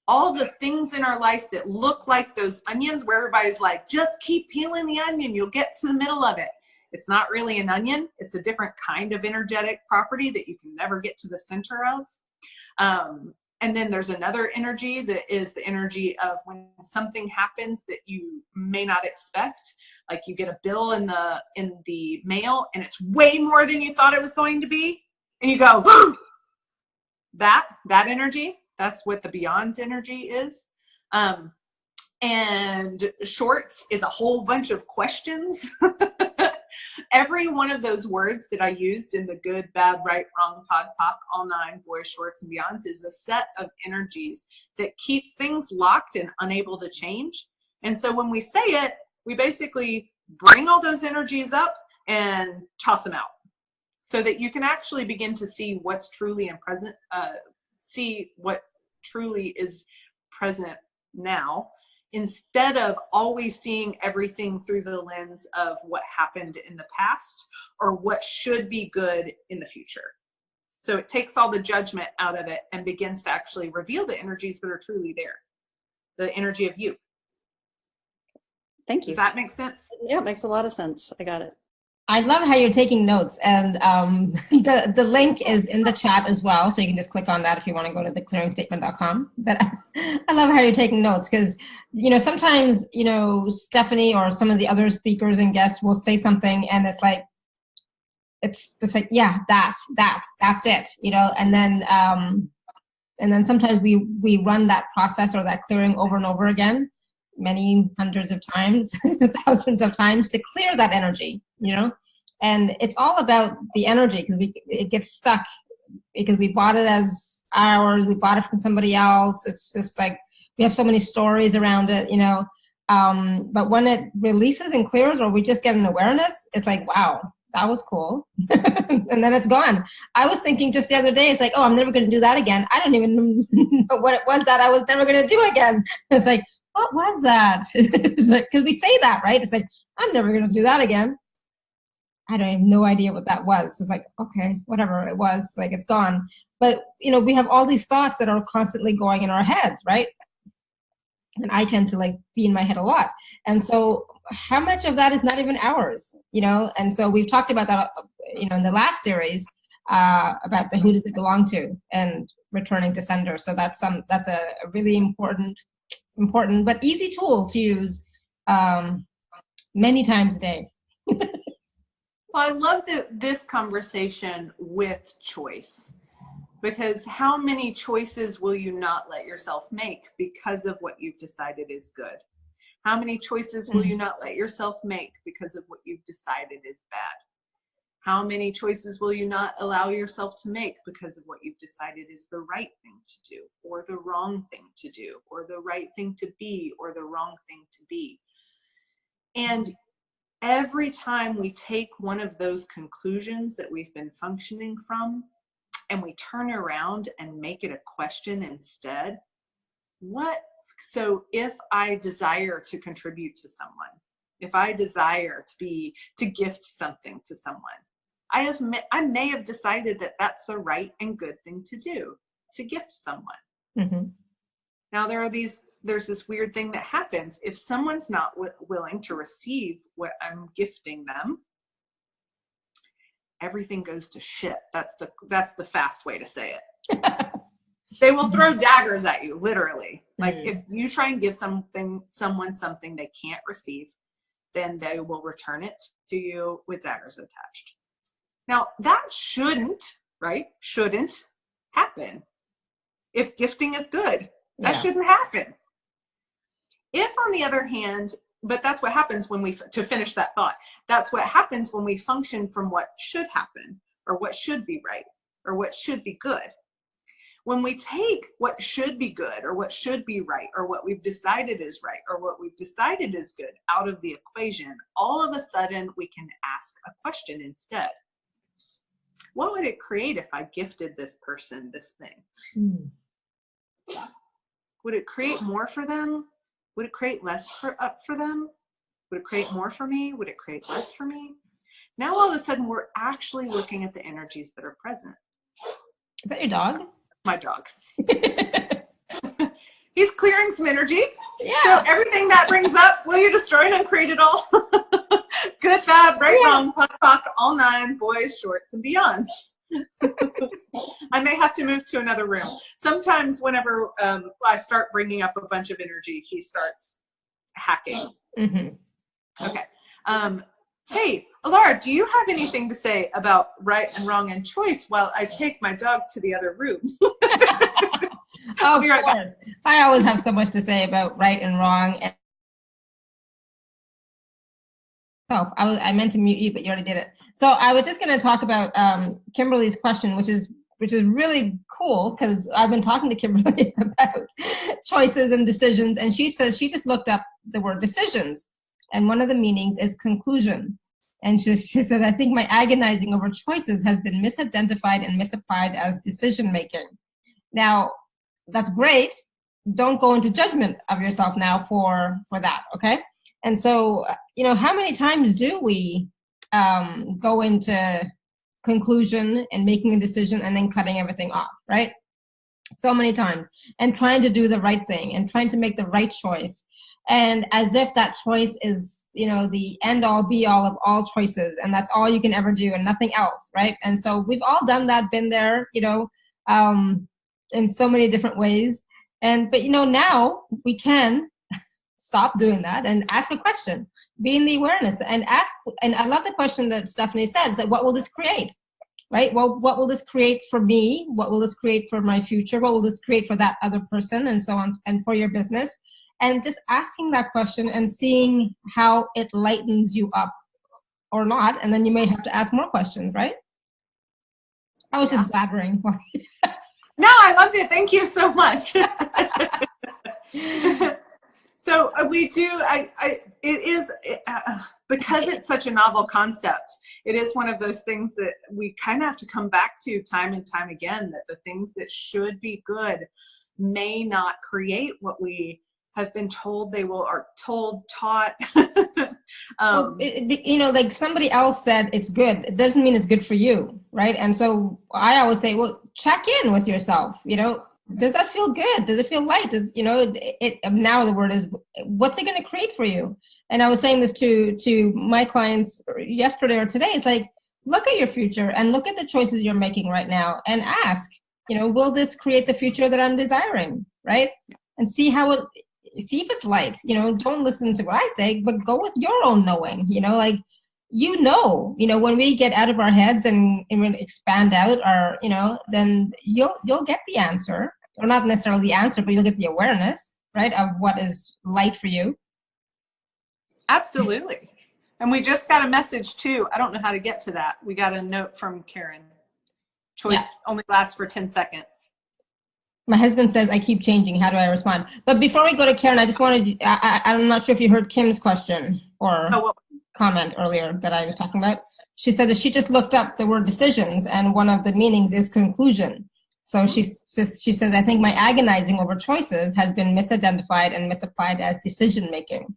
All the things in our life that look like those onions where everybody's like, just keep peeling the onion, you'll get to the middle of it. It's not really an onion. It's a different kind of energetic property that you can never get to the center of. And then there's another energy that is the energy of when something happens that you may not expect, like you get a bill in the mail and it's way more than you thought it was going to be, and you go, that energy, that's what the beyond's energy is. And shorts is a whole bunch of questions. Every one of those words that I used in the good, bad, right, wrong, pod, poc, all 9, boys, shorts, and beyonds is a set of energies that keeps things locked and unable to change. And so when we say it, we basically bring all those energies up and toss them out so that you can actually begin to see what's truly in present, see what truly is present now, instead of always seeing everything through the lens of what happened in the past or what should be good in the future. So it takes all the judgment out of it and begins to actually reveal the energies that are truly there, the energy of you. Thank you. Does that make sense? Yeah, it makes a lot of sense. I got it. I love how you're taking notes, and the link is in the chat as well, so you can just click on that if you want to go to theclearingstatement.com. But I love how you're taking notes, because, you know, sometimes, you know, Stephanie or some of the other speakers and guests will say something, and it's just like, yeah, that's it, you know, and then sometimes we run that process or that clearing over and over again, many hundreds of times, thousands of times, to clear that energy, you know. And it's all about the energy, because it gets stuck because we bought it as ours, we bought it from somebody else. It's just like we have so many stories around it, you know. But when it releases and clears, or we just get an awareness, it's like, wow, that was cool. And then it's gone. I was thinking just the other day, it's like, oh, I'm never going to do that again. I don't even know what it was that I was never going to do again. It's like, what was that? It's like, because we say that, right? It's like, I'm never going to do that again. I have no idea what that was. It's like, okay, whatever it was, like, it's gone. But, you know, we have all these thoughts that are constantly going in our heads, right? And I tend to, like, be in my head a lot. And so how much of that is not even ours, you know? And so we've talked about that, you know, in the last series, about the who does it belong to and returning to sender. So that's a really important but easy tool to use many times a day. Well, I love this conversation with choice, Because how many choices will you not let yourself make because of what you've decided is good? How many choices will you not let yourself make because of what you've decided is bad? How many choices will you not allow yourself to make because of what you've decided is the right thing to do, or the wrong thing to do, or the right thing to be, or the wrong thing to be? And every time we take one of those conclusions that we've been functioning from and we turn around and make it a question instead, so if I desire to contribute to someone, if I desire to gift something to someone, I may have decided that that's the right and good thing to do, to gift someone. Mm-hmm. Now there's this weird thing that happens if someone's not willing to receive what I'm gifting them. Everything goes to shit. That's the fast way to say it. They will throw daggers at you, literally. Like if you try and give someone something they can't receive, then they will return it to you with daggers attached. Now that shouldn't happen. If gifting is good, that shouldn't happen. If on the other hand, but that's what happens to finish that thought, that's what happens when we function from what should happen, or what should be right, or what should be good. When we take what should be good, or what should be right, or what we've decided is right, or what we've decided is good out of the equation, all of a sudden we can ask a question instead. What would it create if I gifted this person this thing? Would it create more for them? Would it create less for them? Would it create more for me? Would it create less for me? Now all of a sudden we're actually looking at the energies that are present. Is that your dog? My dog. He's clearing some energy. Yeah. So everything that brings up, will you destroy and uncreate it all? Good, bad, right, wrong, puck, puck, all nine, boys, shorts, and beyonds. I may have to move to another room. Sometimes whenever I start bringing up a bunch of energy, he starts hacking. Mm-hmm. Okay. Hey, Alara, do you have anything to say about right and wrong and choice while I take my dog to the other room? Oh, of course. I always have so much to say about right and wrong. And I meant to mute you, but you already did it. So I was just going to talk about Kimberly's question, which is really cool, because I've been talking to Kimberly about choices and decisions, and she says she just looked up the word decisions, and one of the meanings is conclusion. And she says, I think my agonizing over choices has been misidentified and misapplied as decision making. Now, that's great. Don't go into judgment of yourself now for that, okay? And so, how many times do we go into conclusion and making a decision and then cutting everything off, right? So many times. And trying to do the right thing and trying to make the right choice. And as if that choice is, the end all be all of all choices, and that's all you can ever do and nothing else, right? And so we've all done that, been there, in so many different ways. But now we can stop doing that and ask a question, be in the awareness and ask. And I love the question that Stephanie said, is that what will this create, right? Well, what will this create for me? What will this create for my future? What will this create for that other person, and so on, and for your business? And just asking that question and seeing how it lightens you up or not. And then you may have to ask more questions, right? I was just blabbering. No, I loved it. Thank you so much. So we do, because it's such a novel concept, it is one of those things that we kind of have to come back to time and time again, that the things that should be good may not create what we have been told they will, or taught. Well, like somebody else said it's good. It doesn't mean it's good for you, right? And so I always say, well, check in with yourself. Does that feel good? Does it feel light? Now the word is, what's it going to create for you? And I was saying this to my clients yesterday or today. It's like, look at your future and look at the choices you're making right now and ask, will this create the future that I'm desiring, right? And see if it's light. Don't listen to what I say, but go with your own knowing. when we get out of our heads and when expand out our, then you'll get the answer, or not necessarily the answer, but you'll get the awareness, right, of what is light for you. Absolutely. And we just got a message too. I don't know how to get to that. We got a note from Karen. Choice only lasts for 10 seconds. My husband says, I keep changing. How do I respond? But before we go to Karen, I just wanted, I'm not sure if you heard Kim's question or comment earlier that I was talking about. She said that she just looked up the word decisions, and one of the meanings is conclusion. So she says, I think my agonizing over choices has been misidentified and misapplied as decision making.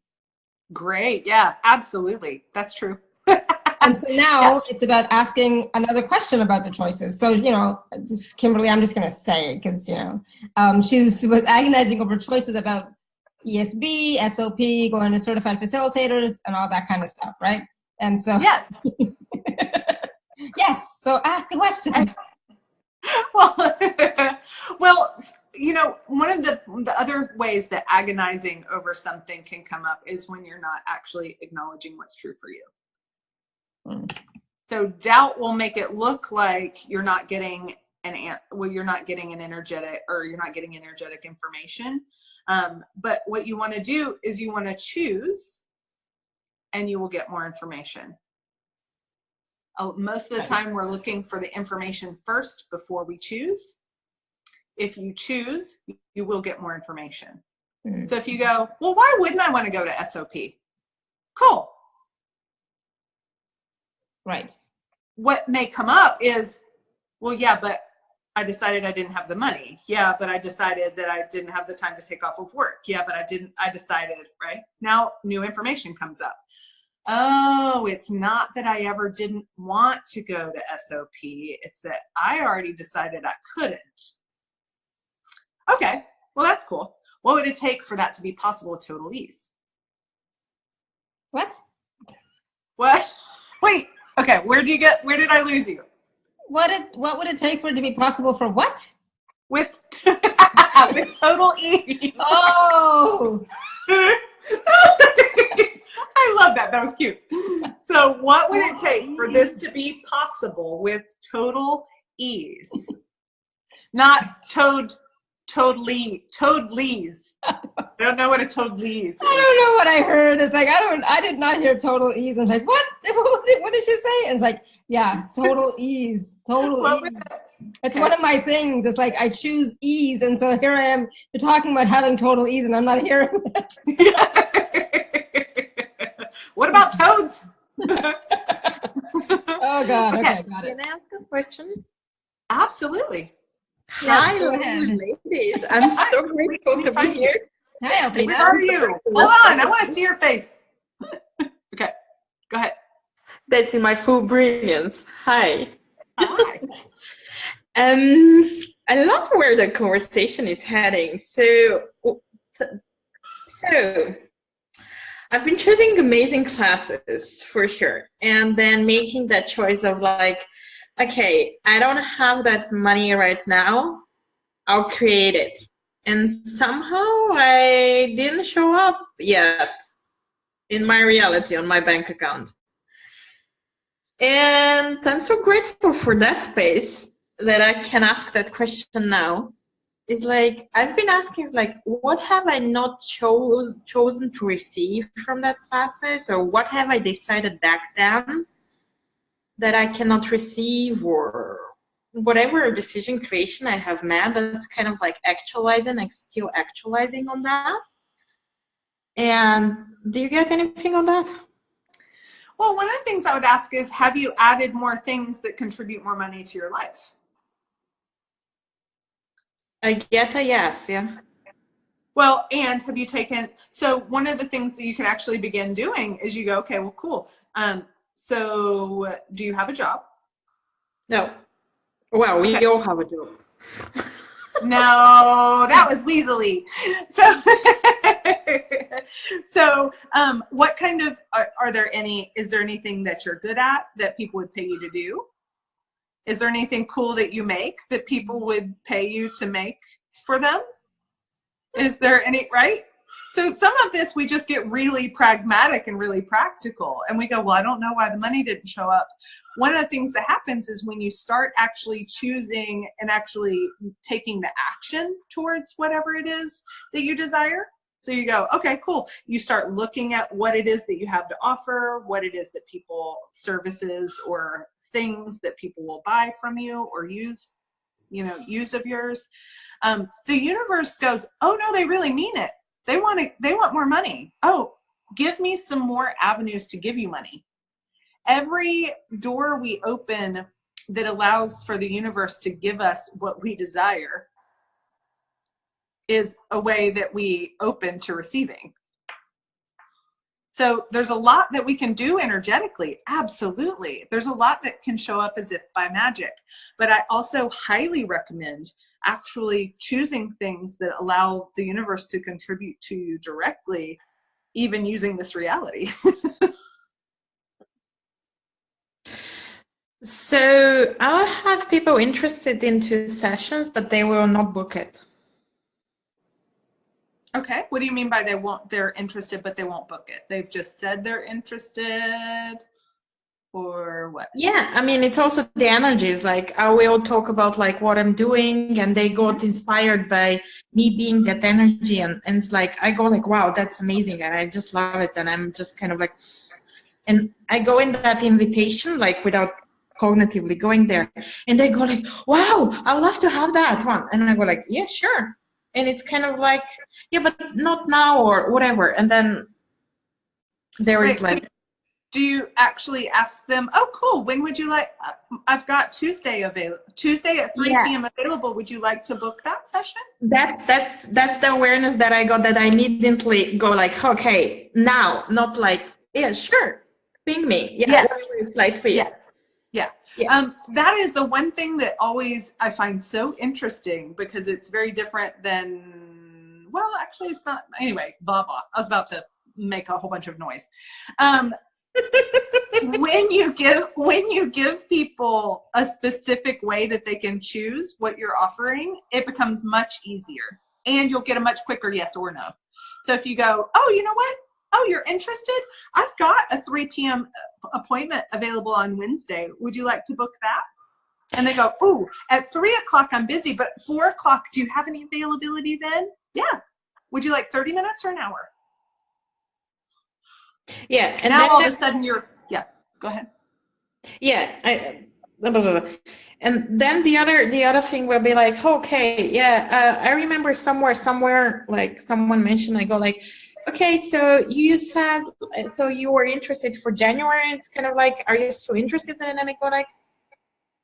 Great. Yeah, absolutely. That's true. And so now it's about asking another question about the choices. So, Kimberly, I'm just going to say it because, she was agonizing over choices about ESB, SOP, going to certified facilitators, and all that kind of stuff, right? And so, yes. Yes. So ask a question. Well, one of the other ways that agonizing over something can come up is when you're not actually acknowledging what's true for you. So doubt will make it look like you're not getting you're not getting energetic information. But what you want to do is you want to choose, and you will get more information. Most of the time we're looking for the information first before we choose. If you choose, you will get more information. Mm-hmm. So if you go, well, why wouldn't I want to go to SOP? Cool. Right. What may come up is, well, yeah, but I decided I didn't have the money. Yeah, but I decided that I didn't have the time to take off of work. Yeah, but I decided, right? Now new information comes up. Oh, it's not that I ever didn't want to go to SOP. It's that I already decided I couldn't. Okay, well, that's cool. What would it take for that to be possible with total ease? What? Wait. Okay, where did I lose you? What would it take for it to be possible for what? With total ease. Oh. I love that. That was cute. So what would it take for this to be possible with total ease? Not toadlees. I don't know what a toadlees is. I don't know what I heard. It's like, I did not hear total ease. I was like, what? What did she say? And it's like, yeah, total ease. Total ease. It's one of my things. It's like, I choose ease. And so here I am, you're talking about having total ease and I'm not hearing it. What about toads? Oh God, okay, got it. Can I ask a question? Absolutely. Hi, ladies. I'm so grateful to be here. Hi, Alpina. Where are you? Hold on, I want to see your face. Okay, go ahead. That's in my full brilliance. Hi. Hi. I love where the conversation is heading. So I've been choosing amazing classes for sure, and then making that choice of like, okay, I don't have that money right now, I'll create it. And somehow I didn't show up yet in my reality on my bank account. And I'm so grateful for that space that I can ask that question now. It's like, I've been asking, like, what have I not chosen to receive from that classes, or what have I decided back then that I cannot receive, or whatever decision creation I have made, that's kind of like actualizing, like still actualizing on that. And do you get anything on that? Well, one of the things I would ask is, have you added more things that contribute more money to your life? I get a yes, yeah. Well, and have you taken, so one of the things that you can actually begin doing is you go, okay, well, cool. So do you have a job? No. Well, we all have a job. No, that was weaselly. So what kind of, is there anything that you're good at that people would pay you to do? Is there anything cool that you make that people would pay you to make for them? Is there any, right? So some of this, we just get really pragmatic and really practical. And we go, well, I don't know why the money didn't show up. One of the things that happens is when you start actually choosing and actually taking the action towards whatever it is that you desire. So you go, okay, cool. You start looking at what it is that you have to offer, what it is that people, services or things that people will buy from you or use of yours. The universe goes, oh no, they really mean it. They want more money. Oh, give me some more avenues to give you money. Every door we open that allows for the universe to give us what we desire is a way that we open to receiving. So there's a lot that we can do energetically. Absolutely. There's a lot that can show up as if by magic. But I also highly recommend actually choosing things that allow the universe to contribute to you directly, even using this reality. So I'll have people interested into sessions, but they will not book it. Okay. What do you mean by they're interested, but they won't book it? They've just said they're interested, or what? Yeah, I mean, it's also the energies. Like, I will talk about like what I'm doing, and they got inspired by me being that energy, and it's like I go like, wow, that's amazing, and I just love it, and I'm just kind of like, and I go in that invitation like without cognitively going there, and they go like, wow, I would love to have that one, and I go like, yeah, sure, and it's kind of like, yeah, but not now or whatever, and then there is like. So do you actually ask them, oh, cool, when would you like, I've got Tuesday at 3 p.m. available. Would you like to book that session? That's the awareness that I got, that I needn't go like, okay, now, not like, yeah, sure, ping me. Yeah, yes. It's like for you. Yes. Yeah. That is the one thing that always I find so interesting, because it's very different than, well, actually it's not, anyway, blah, blah. I was about to make a whole bunch of noise. When you give people a specific way that they can choose what you're offering, it becomes much easier, and you'll get a much quicker yes or no. So if you go, oh, you know what? Oh, you're interested? I've got a 3 p.m. appointment available on Wednesday. Would you like to book that? And they go, ooh, at 3 o'clock I'm busy, but 4 o'clock, do you have any availability then? Yeah. Would you like 30 minutes or an hour? Yeah. And now all of a sudden go ahead. Yeah. And then the other thing will be like, okay, yeah, I remember somewhere, like someone mentioned, I go like, okay, so you said, so you were interested for January. It's kind of like, are you still interested? And then I go like,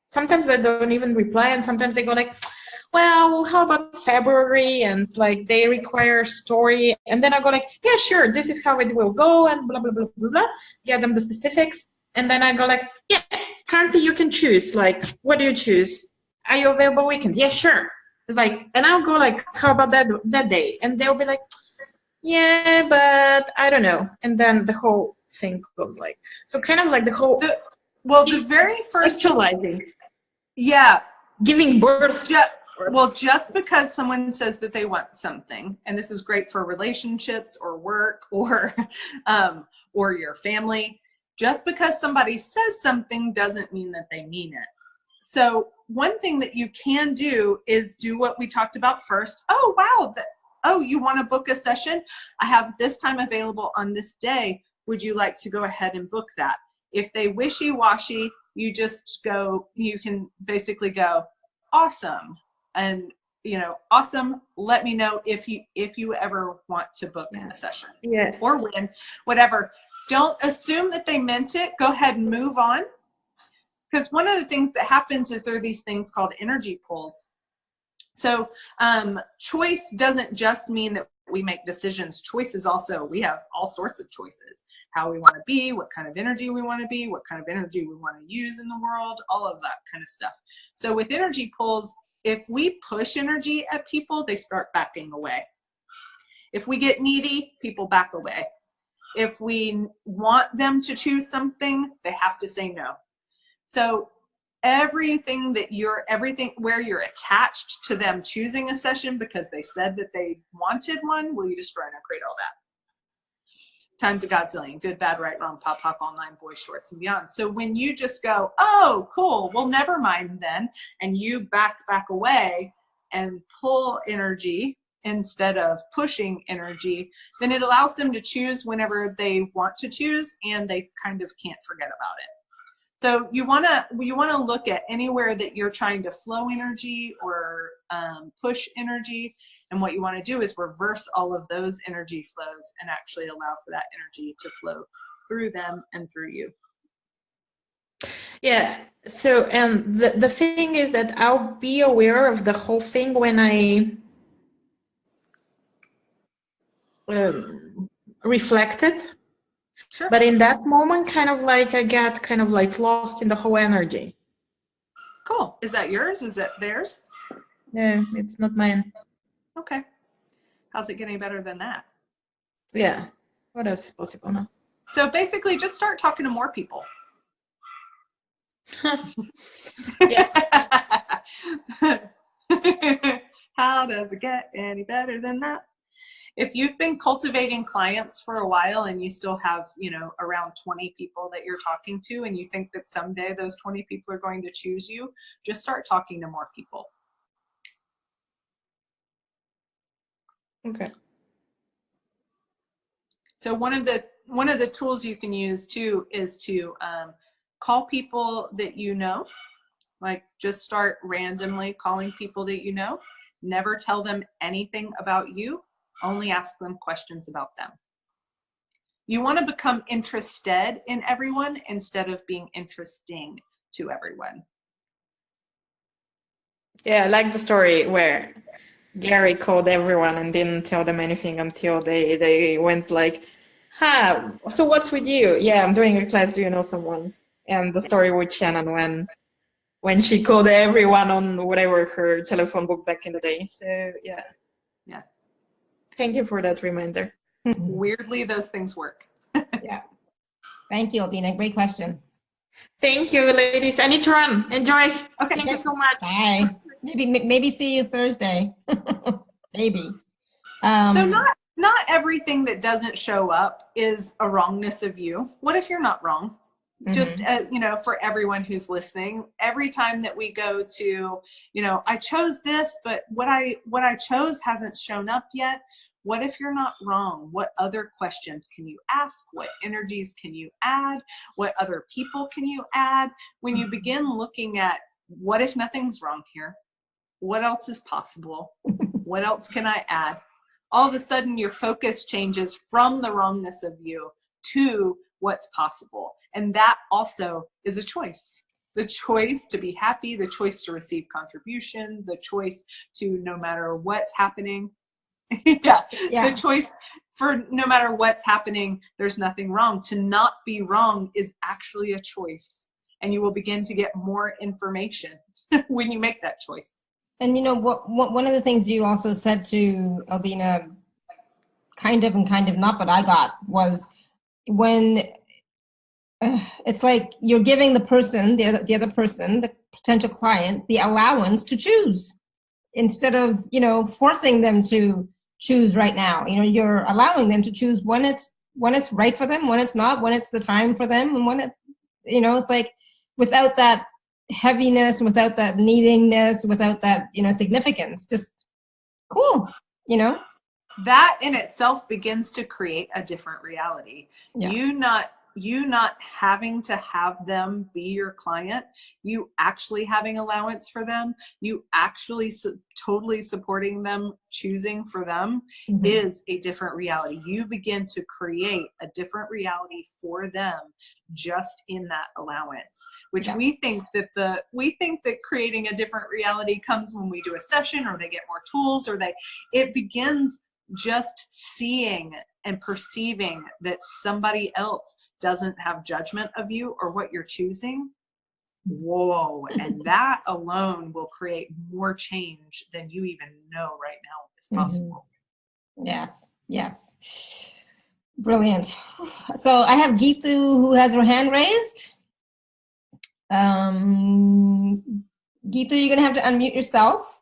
sometimes I don't even reply, and sometimes they go like, well, how about February? And like they require a story, and then I go like, yeah, sure, this is how it will go, and blah blah blah blah blah. Get them the specifics, and then I go like, yeah, currently you can choose. Like, what do you choose? Are you available weekend? Yeah, sure. It's like, and I'll go like, how about that day? And they'll be like, yeah, but I don't know. And then the whole thing goes like, so kind of like the whole. The very first actualizing. Yeah. Giving birth. Yeah. Well, just because someone says that they want something, and this is great for relationships or work or your family, just because somebody says something doesn't mean that they mean it. So one thing that you can do is do what we talked about first. Oh, wow. You want to book a session? I have this time available on this day. Would you like to go ahead and book that? If they wishy-washy, you just go, you can basically go, awesome. And, awesome. Let me know if you ever want to book a session. Yeah. Or when, whatever. Don't assume that they meant it. Go ahead and move on. Because one of the things that happens is there are these things called energy pulls. So choice doesn't just mean that we make decisions. Choice is also, we have all sorts of choices. How we want to be, what kind of energy we want to be, what kind of energy we want to use in the world, all of that kind of stuff. So with energy pulls, if we push energy at people, they start backing away. If we get needy, people back away. If we want them to choose something, they have to say no. So everything where you're attached to them choosing a session because they said that they wanted one, will you destroy and create all that? Times a godzillion, good, bad, right, wrong, pop, pop, all nine, boys, shorts, and beyond. So when you just go, oh, cool, well, never mind then, and you back away and pull energy instead of pushing energy, then it allows them to choose whenever they want to choose, and they kind of can't forget about it. So you want to look at anywhere that you're trying to flow energy or push energy, and what you want to do is reverse all of those energy flows and actually allow for that energy to flow through them and through you. Yeah. So, and the thing is that I'll be aware of the whole thing when I reflect it. Sure. But in that moment, kind of like I get kind of like lost in the whole energy. Cool. Is that yours? Is it theirs? No, it's not mine. Okay. How's it getting better than that? Yeah. What else is possible now? So basically just start talking to more people. Yeah. How does it get any better than that? If you've been cultivating clients for a while and you still have, around 20 people that you're talking to, and you think that someday those 20 people are going to choose you, just start talking to more people. Okay. So one of the tools you can use too is to call people that you know. Like, just start randomly calling people that you know. Never tell them anything about you. Only ask them questions about them. You want to become interested in everyone instead of being interesting to everyone. Yeah, I like the story where Gary called everyone and didn't tell them anything until they went like, so what's with you? Yeah, I'm doing a class. Do you know someone? And the story with Shannon when she called everyone on whatever her telephone book back in the day. So yeah. Yeah. Thank you for that reminder. Weirdly, those things work. Yeah. Thank you, Albina. Great question. Thank you, ladies. I need to run. Enjoy. Okay. Thank you so much. Bye. Maybe see you Thursday. Maybe. So not everything that doesn't show up is a wrongness of you. What if you're not wrong? Just for everyone who's listening, every time that we go to, I chose this, but what I chose hasn't shown up yet. What if you're not wrong? What other questions can you ask? What energies can you add? What other people can you add? When you begin looking at, what if nothing's wrong here? What else is possible? What else can I add? All of a sudden your focus changes from the wrongness of you to what's possible. And that also is a choice. The choice to be happy, the choice to receive contribution, the choice to, no matter what's happening, the choice for no matter what's happening, there's nothing wrong. To not be wrong is actually a choice. And you will begin to get more information when you make that choice. And one of the things you also said to Albina, kind of and kind of not, but I got, was when it's like you're giving the person, the other person, the potential client, the allowance to choose instead of, forcing them to choose right now. You're allowing them to choose when it's right for them, when it's not, when it's the time for them, and when it, it's like without that heaviness, without that needingness, without that, significance, just cool, That in itself begins to create a different reality. Yeah. You not having to have them be your client, you actually having allowance for them, you actually totally supporting them, choosing for them, is a different reality. You begin to create a different reality for them just in that allowance, which we think that creating a different reality comes when we do a session, or they get more tools, or it begins just seeing and perceiving that somebody else doesn't have judgment of you or what you're choosing. Whoa. And that alone will create more change than you even know right now is possible. Yes. Brilliant. So I have Geetu who has her hand raised. Geeta, you're gonna have to unmute yourself.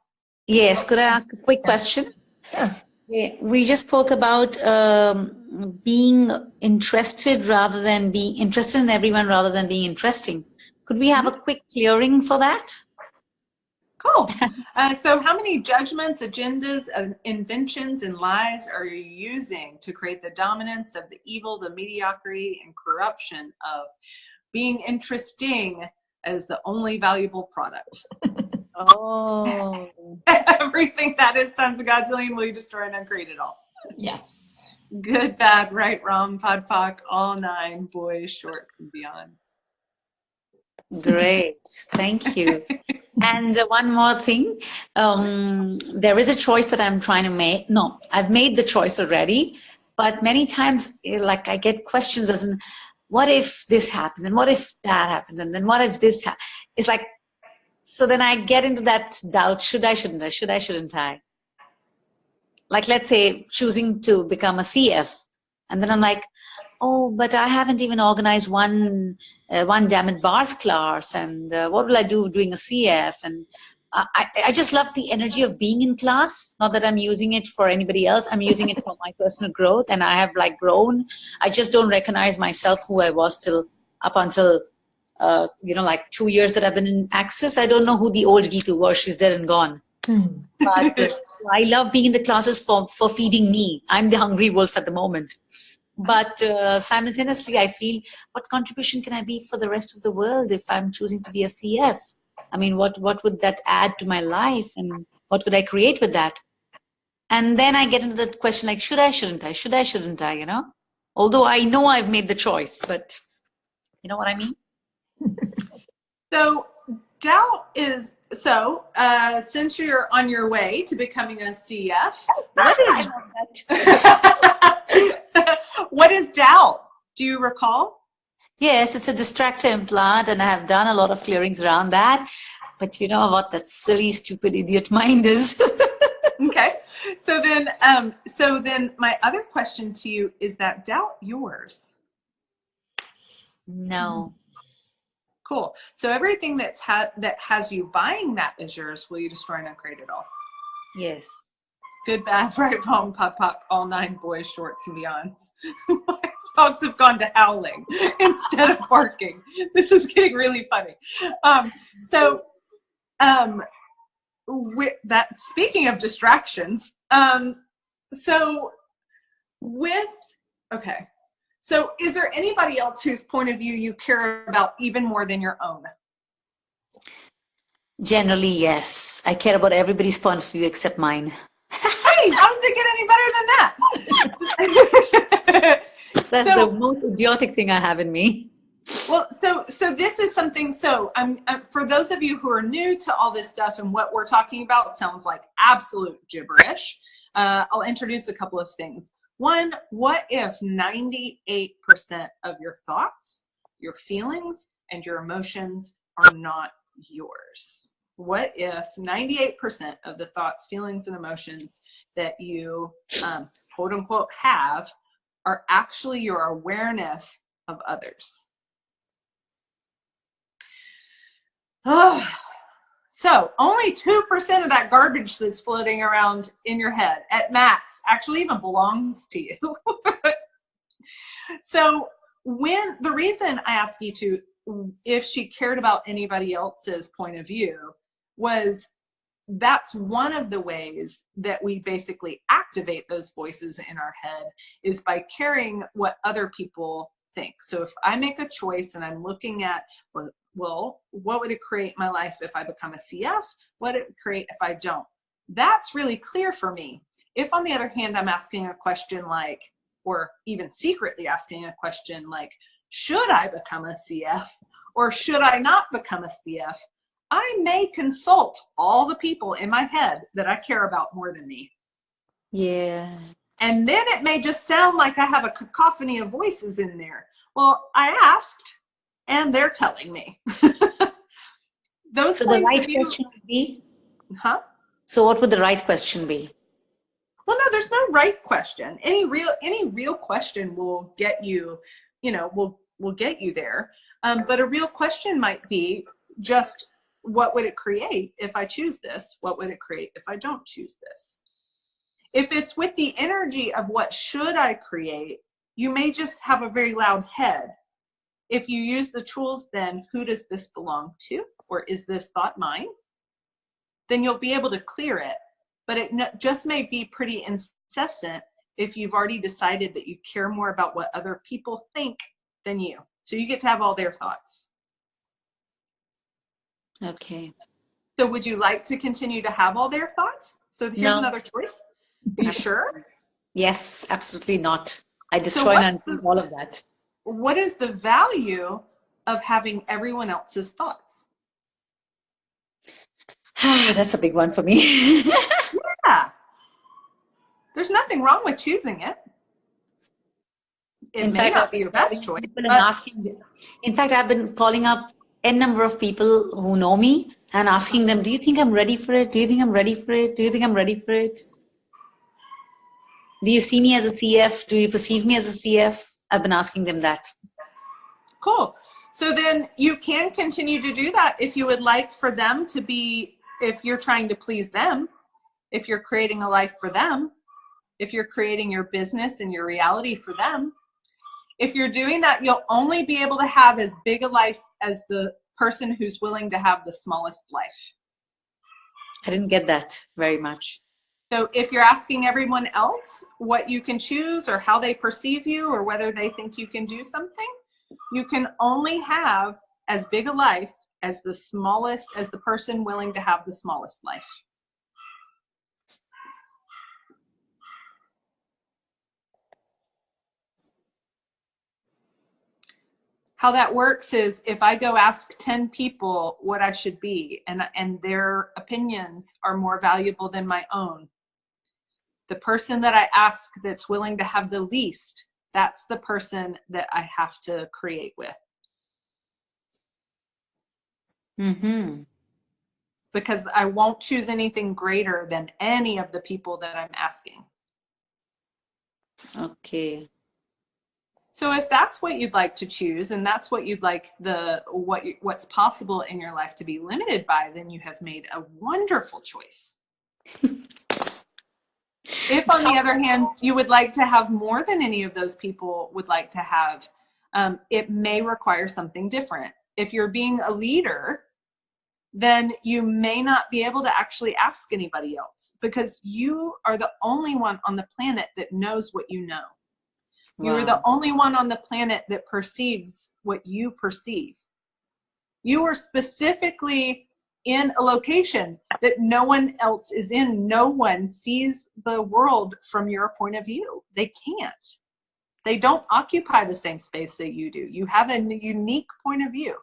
Yes, could I ask a quick question? Sure. Yeah, we just spoke about being interested rather than being interested in everyone rather than being interesting. Could we have a quick clearing for that? Cool. So how many judgments, agendas, inventions, and lies are you using to create the dominance of the evil, the mediocrity, and corruption of being interesting as the only valuable product? Oh. Everything that is times a godzillion will you destroy and uncreate it all. Yes. Good, bad, right, wrong, pod, poc, all nine, boys, shorts, and beyonds. Great, thank you. And one more thing, there is a choice that I'm trying to make. No, I've made the choice already, but many times, like I get questions as in, what if this happens, and what if that happens, and then what if this happens? It's like, so then I get into that doubt, should I, shouldn't I, should I, shouldn't I? Like, let's say, choosing to become a CF, and then I'm like, oh, but I haven't even organized one Damn It Bars class, and what will I do doing a CF? And I just love the energy of being in class. Not that I'm using it for anybody else. I'm using it for my personal growth, and I have like grown. I just don't recognize myself who I was till up until like 2 years that I've been in Access. I don't know who the old Geetu was. She's dead and gone. But I love being in the classes for feeding me. I'm the hungry wolf at the moment. But simultaneously, I feel, what contribution can I be for the rest of the world if I'm choosing to be a CF? I mean, what would that add to my life, and what could I create with that? And then I get into that question like, should I, shouldn't I? Should I, shouldn't I? Although I know I've made the choice, but you know what I mean? So doubt is, since you're on your way to becoming a CF, what is what is doubt? Do you recall? Yes, it's a distractor implant, and I have done a lot of clearings around that. But you know what that silly, stupid idiot mind is. Okay. So then my other question to you is, that doubt yours? No. Cool. So everything that has you buying that is yours, will you destroy and uncreate it all? Yes. Good, bad, right, wrong, pop, pop, all nine, boys, shorts, and beyonds. My dogs have gone to howling instead of barking. This is getting really funny. With that, speaking of distractions, so is there anybody else whose point of view you care about even more than your own? Generally, yes. I care about everybody's point of view except mine. Hey, how does it get any better than that? That's the most idiotic thing I have in me. Well, so this is something, I'm for those of you who are new to all this stuff and what we're talking about sounds like absolute gibberish, I'll introduce a couple of things. One, what if 98% of your thoughts, your feelings, and your emotions are not yours? What if 98% of the thoughts, feelings, and emotions that you, quote unquote, have are actually your awareness of others? So only 2% of that garbage that's floating around in your head at max actually even belongs to you. So the reason I asked you to, if she cared about anybody else's point of view, was that's one of the ways that we basically activate those voices in our head, is by caring what other people think. So if I make a choice and I'm looking at, well, what would it create in my life if I become a CF? What would it create if I don't? That's really clear for me. If, on the other hand, I'm asking a question like, or even secretly asking a question like, should I become a CF or should I not become a CF? I may consult all the people in my head that I care about more than me. Yeah. And then it may just sound like I have a cacophony of voices in there. Well, I asked, and they're telling me. Those so the right question would be? Huh? So what would the right question be? Well, no, there's no right question. Any real question will get you, will get you there. But a real question might be just, what would it create if I choose this? What would it create if I don't choose this? If it's with the energy of what should I create, you may just have a very loud head. If you use the tools, then who does this belong to? Or is this thought mine? Then you'll be able to clear it. But it just may be pretty incessant if you've already decided that you care more about what other people think than you. So you get to have all their thoughts. Okay. So would you like to continue to have all their thoughts? So here's another choice. Are you sure? Yes, absolutely not. I destroy and undo all of that. What is the value of having everyone else's thoughts? That's a big one for me. Yeah. There's nothing wrong with choosing it. It may not be your best choice. In fact, I've been calling up n number of people who know me and asking them, do you think I'm ready for it? Do you think I'm ready for it? Do you think I'm ready for it? Do you see me as a CF? Do you perceive me as a CF? I've been asking them that. Cool. So then you can continue to do that if you would like for them to be, if you're trying to please them, if you're creating a life for them, if you're creating your business and your reality for them. If you're doing that, you'll only be able to have as big a life as the person who's willing to have the smallest life. I didn't get that very much. So if you're asking everyone else what you can choose or how they perceive you or whether they think you can do something, you can only have as big a life as the smallest, as the person willing to have the smallest life. How that works is if I go ask 10 people what I should be and their opinions are more valuable than my own, the person that I ask that's willing to have the least, that's the person that I have to create with. Mm-hmm. Because I won't choose anything greater than any of the people that I'm asking. Okay. So if that's what you'd like to choose and that's what you'd like what's possible in your life to be limited by, then you have made a wonderful choice. If on the other hand, you would like to have more than any of those people would like to have, it may require something different. If you're being a leader, then you may not be able to actually ask anybody else because you are the only one on the planet that knows what you know. You are the only one on the planet that perceives what you perceive. You are specifically in a location that no one else is in. No one sees the world from your point of view. They can't. They don't occupy the same space that you do. You have a unique point of view.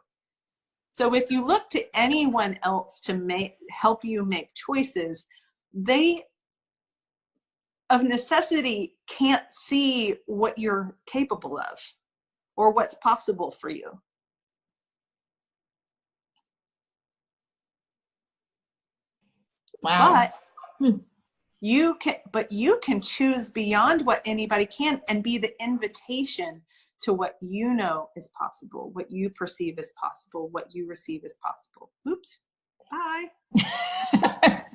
So if you look to anyone else to help you make choices, they of necessity can't see what you're capable of or what's possible for you. Wow. But you can choose beyond what anybody can and be the invitation to what you know is possible, what you perceive is possible, what you receive is possible. Oops. Bye.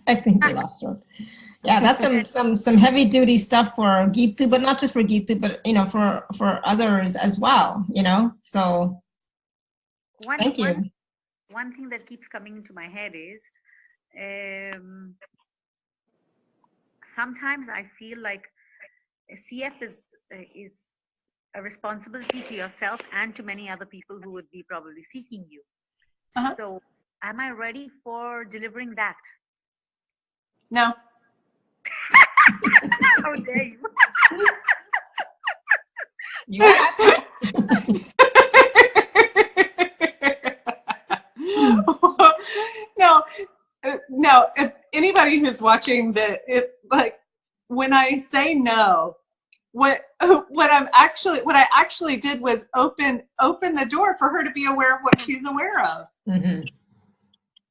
I think we lost her. Yeah, that's some heavy duty stuff for Gitu, but not just for Gitu, but for others as well. So thank you. One thing that keeps coming into my head is sometimes I feel like a CF is a responsibility to yourself and to many other people who would be probably seeking you. Uh-huh. So am I ready for delivering that? No. How dare you? Yes. No. If anybody who's watching when I say no, what I actually did was open the door for her to be aware of what she's aware of. Mm-hmm.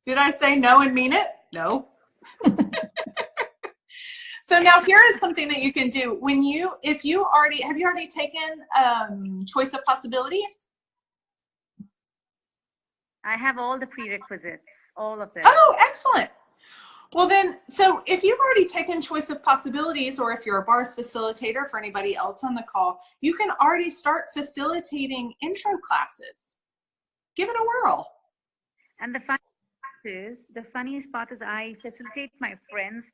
Did I say no and mean it? No. So now here is something that you can do have you already taken choice of possibilities? I have all the prerequisites, all of them. Oh, excellent. Well then, so if you've already taken choice of possibilities, or if you're a bars facilitator for anybody else on the call, you can already start facilitating intro classes. Give it a whirl. And the funniest part is I facilitate my friends,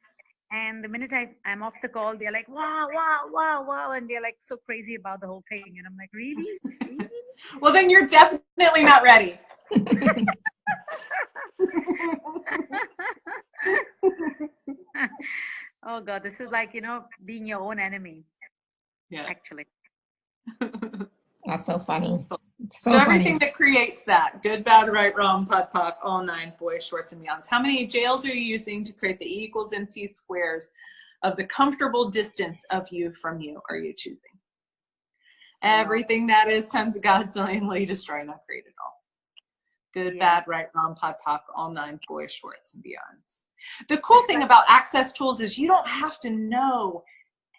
and the minute I'm off the call, they're like, wow, wow, wow, wow. And they're like so crazy about the whole thing. And I'm like, really? Really? Well, then you're definitely not ready. Oh God, this is like, being your own enemy. Yeah. Actually. That's so funny. So everything funny. that creates that, good, bad, right, wrong, POD, POC, all 9, boys, shorts, and beyonds. How many jails are you using to create the E equals MC squares of the comfortable distance of you from you are you choosing? Everything that is times God's zillion will you destroy, not create it all. Good, bad, right, wrong, POD, POC, all 9, boys, shorts, and beyonds. The cool thing about access tools is you don't have to know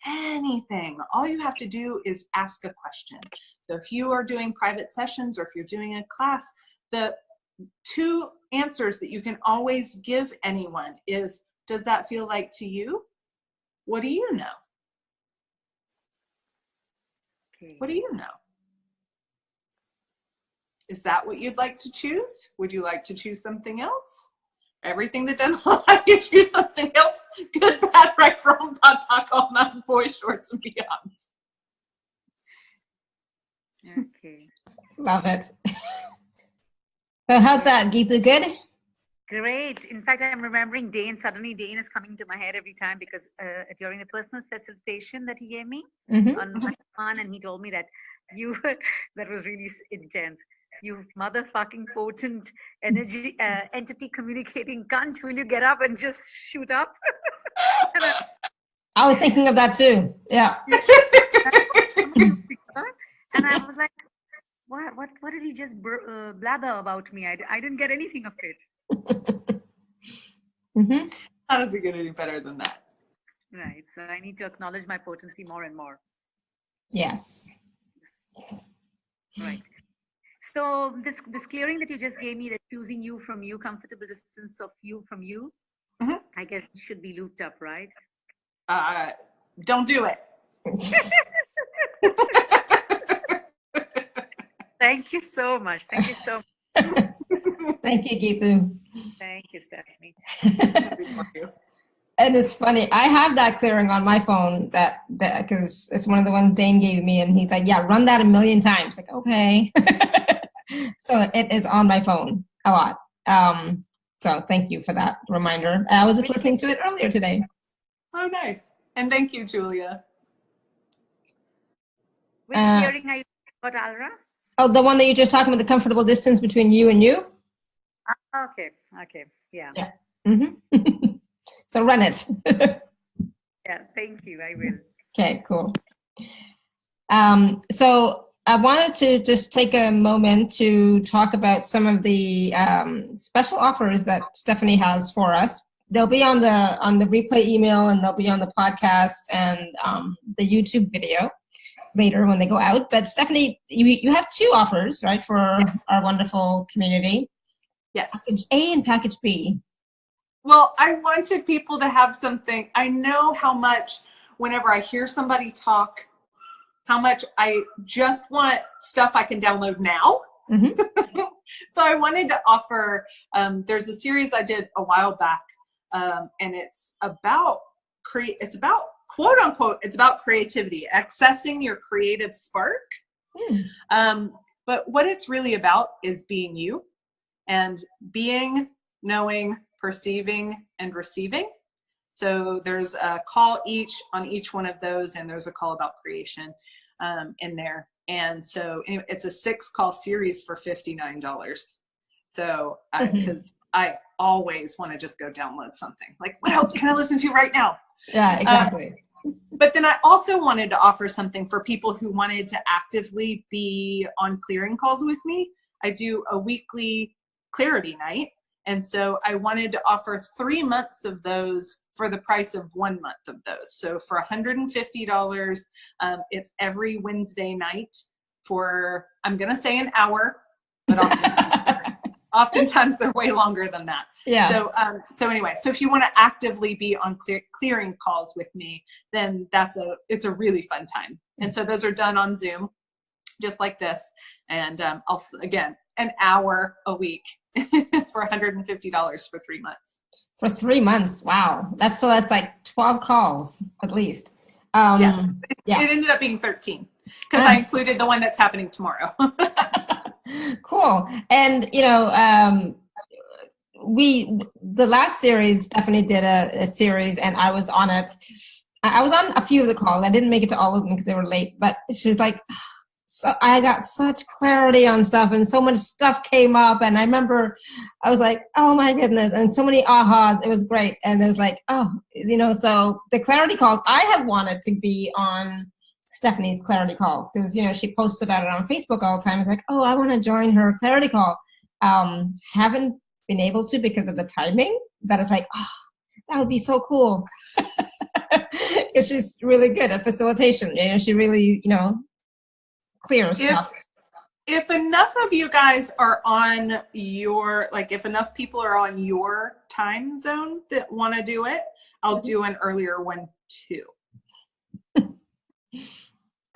anything. All you have to do is ask a question. So if you are doing private sessions or if you're doing a class, the 2 answers that you can always give anyone is, does that feel like to you? What do you know? Okay. What do you know? Is that what you'd like to choose? Would you like to choose something else? Everything that doesn't allow you to choose something else, good, bad, right, wrong, POD, POC, all 9, boys, shorts, and beyonds. Okay. Love it. So how's that, Geetha? Good? Great. In fact, I'm remembering Dane. Suddenly Dane is coming to my head every time because during the personal facilitation that he gave me on my one, and he told me that that was really intense. You motherfucking potent energy entity communicating cunt, will you get up and just shoot up? I was thinking of that too. Yeah. And I was like, what did he just blabber about me? I didn't get anything of it. How does it get any better than that? Right. So I need to acknowledge my potency more and more. Yes. Right. So this clearing that you just gave me, that choosing you from you, comfortable distance of you from you, I guess it should be looped up, right? Don't do it. Thank you so much. Thank you so much. Thank you, Geetha. Thank you, Stephanie. And it's funny, I have that clearing on my phone that because it's one of the ones Dane gave me, and he's like, yeah, run that 1,000,000 times. Like, okay. So it is on my phone a lot. So thank you for that reminder. I was just listening to it earlier today. Oh, nice. And thank you, Julia. Which clearing are you about, Alra? Oh, the one that you're just talking about, the comfortable distance between you and you? Okay. Yeah. So run it. Yeah, thank you. I will. Okay, cool. So I wanted to just take a moment to talk about some of the special offers that Stephanie has for us. They'll be on the replay email, and they'll be on the podcast and the YouTube video later when they go out. But Stephanie, you have 2 offers, right, for our wonderful community. Yes. Package A and Package B. Well, I wanted people to have something. I know how much, whenever I hear somebody talk, how much I just want stuff I can download now. So I wanted to offer, there's a series I did a while back, and it's about quote unquote, it's about creativity, accessing your creative spark. But what it's really about is being you, and being, knowing, perceiving, and receiving. So there's a call on each one of those, and there's a call about creation in there. And so anyway, it's a 6-call series for $59. So because I always want to just go download something. Like, what else can I listen to right now? Yeah, exactly. But then I also wanted to offer something for people who wanted to actively be on clearing calls with me. I do a weekly clarity night. And so I wanted to offer 3 months of those for the price of 1 month of those. So for $150, it's every Wednesday night for, I'm going to say an hour, but often Oftentimes they're way longer than that. Yeah. So anyway, so if you want to actively be on clearing calls with me, then it's a really fun time. And so those are done on Zoom, just like this. And also, again, an hour a week for $150 for 3 months. For 3 months. Wow. That's like 12 calls at least. Yeah. Yeah. It ended up being 13 because I included the one that's happening tomorrow. Cool. And, the last series, Stephanie did a series and I was on it. I was on a few of the calls. I didn't make it to all of them because they were late, but she's like, so I got such clarity on stuff and so much stuff came up. And I remember I was like, oh my goodness. And so many ahas. It was great. And it was like, oh, so the clarity calls, I have wanted to be on Stephanie's clarity calls because, she posts about it on Facebook all the time. It's like, oh, I want to join her clarity call. Haven't been able to because of the timing. That is like, oh, that would be so cool. Because she's really good at facilitation. She really, clears stuff. If enough of you guys are on if enough people are on your time zone that want to do it, I'll do an earlier one too.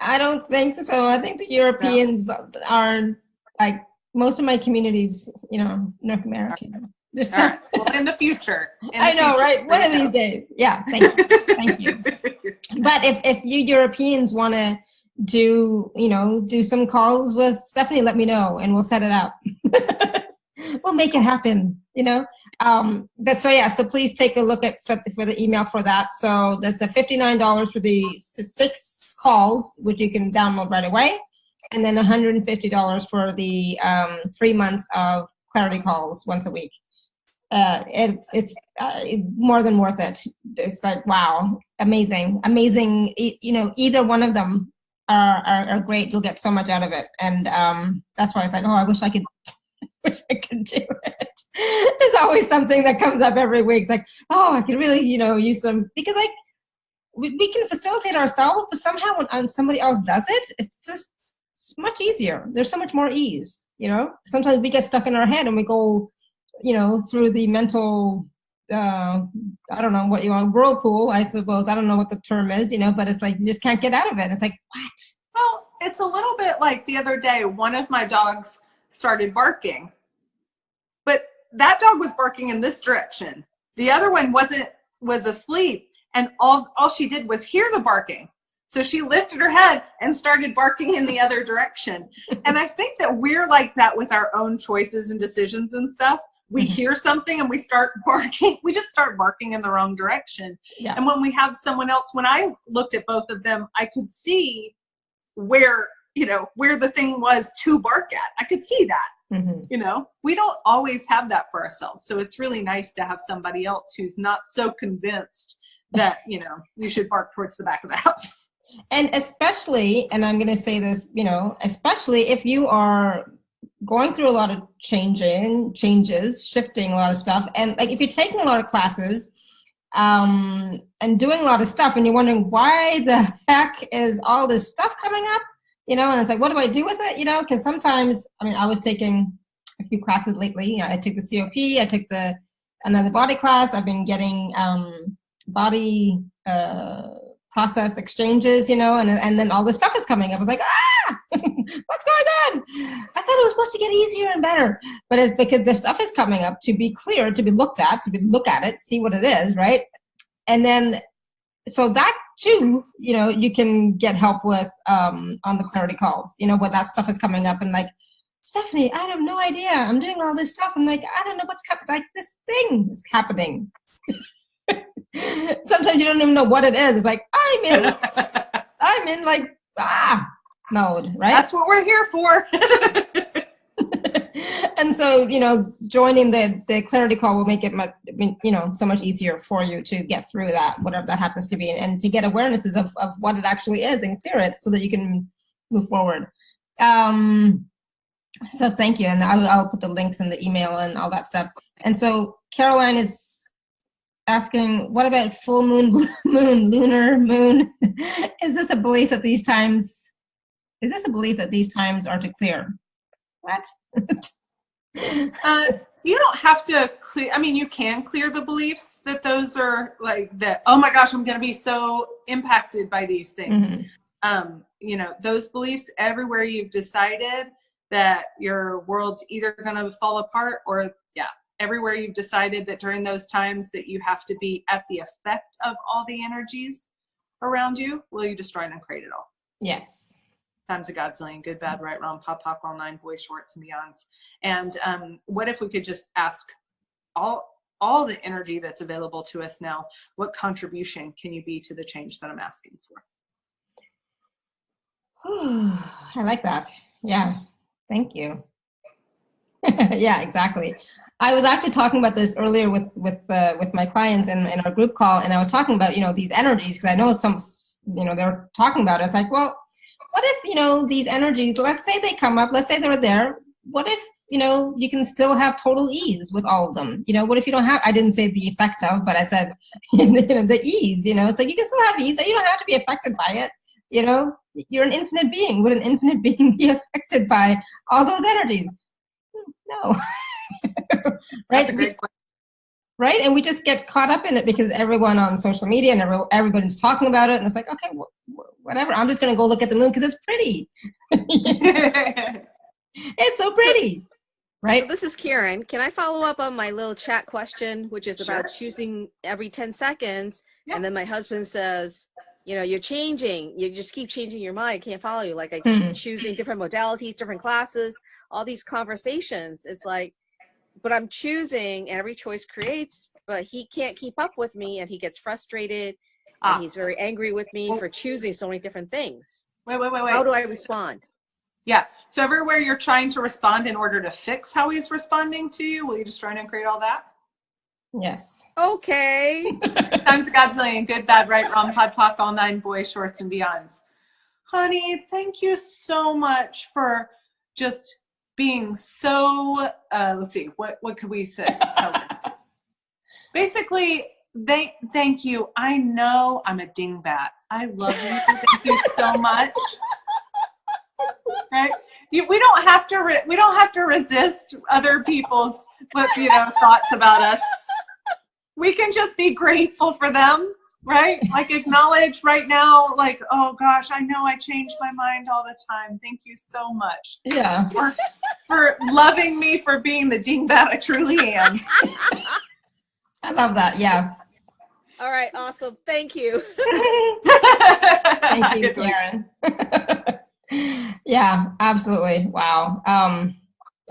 I don't think so. I think the Europeans are like most of my communities, North American. All right. Well, in the future. I know, right? One of these days. Yeah. Thank you. Thank you. But if you Europeans want to do some calls with Stephanie, let me know and we'll set it up. We'll make it happen, so please take a look at for the email for that. So that's a $59 for the 6 calls, which you can download right away. And then $150 for the 3 months of clarity calls once a week. It's more than worth it. It's like, wow, amazing. Either one of them are great. You'll get so much out of it. And that's why I was like, oh, I wish I could do it. There's always something that comes up every week. It's like, oh, I could really, use some, because like we can facilitate ourselves, but somehow when somebody else does it, it's just much easier. There's so much more ease, Sometimes we get stuck in our head and we go, through the mental, I don't know what you want, whirlpool, I suppose. I don't know what the term is, but it's like you just can't get out of it. It's like, what? Well, it's a little bit like the other day, one of my dogs started barking, but that dog was barking in this direction. The other one was asleep, and all she did was hear the barking. So she lifted her head and started barking in the other direction. And I think that we're like that with our own choices and decisions and stuff. We hear something and we start barking. We just start barking in the wrong direction. Yeah. And when we have someone else, when I looked at both of them, I could see where the thing was to bark at. I could see that. We don't always have that for ourselves. So it's really nice to have somebody else who's not so convinced that, you should bark towards the back of the house. And especially, and I'm going to say this, especially if you are going through a lot of changes, shifting a lot of stuff. And like if you're taking a lot of classes and doing a lot of stuff and you're wondering why the heck is all this stuff coming up, and it's like, what do I do with it? Because sometimes, I was taking a few classes lately. I took the COP, I took another body class. I've been getting body process exchanges, and then all this stuff is coming up. I was like, what's going on? I thought it was supposed to get easier and better, but it's because the stuff is coming up to be clear, to be looked at, look at it, see what it is, right? And then, so that too, you can get help with on the clarity calls, when that stuff is coming up and like, Stephanie, I have no idea. I'm doing all this stuff. I'm like, I don't know what's like this thing is happening. Sometimes you don't even know what it is. It's like, I'm in like, mode, right? That's what we're here for. And so, joining the clarity call will make it much, so much easier for you to get through that, whatever that happens to be, and to get awarenesses of what it actually is and clear it so that you can move forward. So thank you. And I'll put the links in the email and all that stuff. And so Caroline is asking, what about full moon, lunar moon? Is this a belief that these times are to clear? What? You don't have to clear, I mean, you can clear the beliefs that those are like that, oh my gosh, I'm going to be so impacted by these things. You know, those beliefs, everywhere you've decided that your world's either going to fall apart or, yeah, everywhere you've decided that during those times that you have to be at the effect of all the energies around you, will you destroy and uncreate it all? Yes. Times a godzillion, good, bad, right, wrong, pop, pop, all nine, boy, shorts, and beyonds. And what if we could just ask all the energy that's available to us now, what contribution can you be to the change that I'm asking for? I like that. Yeah. Thank you. Yeah, exactly. I was actually talking about this earlier with my clients in our group call, and I was talking about, you know, these energies, because I know some, you know, they're talking about it. It's like, well, what if, you know, these energies, let's say they come up, let's say they're there, what if, you know, you can still have total ease with all of them? You know, what if you don't have, I didn't say the effect of, but I said, you know, the ease, you know, so you can still have ease, you don't have to be affected by it. You know, you're an infinite being. Would an infinite being be affected by all those energies? No. Right? That's a great question. Right? And we just get caught up in it because everyone on social media and everybody's talking about it. And it's like, okay, whatever. I'm just going to go look at the moon because it's pretty. It's so pretty. Right? So this is Karen. Can I follow up on my little chat question, which is about choosing every 10 seconds? Yeah. And then my husband says, you know, you're changing. You just keep changing your mind. I can't follow you. Like I keep choosing different modalities, different classes, all these conversations. It's like, but I'm choosing, and every choice creates, but he can't keep up with me, and he gets frustrated, and he's very angry with me for choosing so many different things. Wait. How do I respond? Yeah. So everywhere you're trying to respond in order to fix how he's responding to you, will you just try and create all that? Yes. Okay. Times a godzillion, good, bad, right, wrong, pod, poc, all nine, boys, shorts, and beyonds. Honey, thank you so much for just being so, let's see, what could we say? Tell her. Basically, thank you. I know I'm a dingbat. I love you. Thank you so much. Right? We don't have to resist other people's, you know, thoughts about us. We can just be grateful for them, right? Like acknowledge right now, like, oh gosh, I know I change my mind all the time. Thank you so much. Yeah. For loving me for being the dingbat I truly am. I love that. Yeah. All right. Awesome. Thank you. Thank you, Karen. Yeah, absolutely. Wow.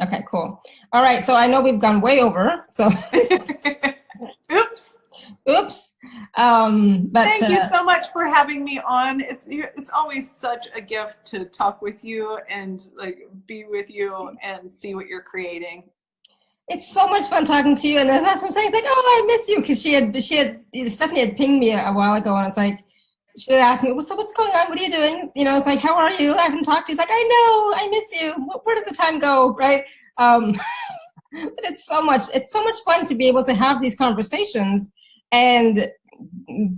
Okay, cool. All right. So I know we've gone way over. So Oops. But thank you so much for having me on. It's always such a gift to talk with you and like be with you and see what you're creating. It's so much fun talking to you, and that's what I'm saying. It's like, oh, I miss you, because Stephanie had pinged me a while ago, and it's like she had asked me, well, so what's going on? What are you doing? You know, it's like, how are you? I haven't talked to you. It's like, I know, I miss you. Where does the time go, right? But it's so much fun to be able to have these conversations and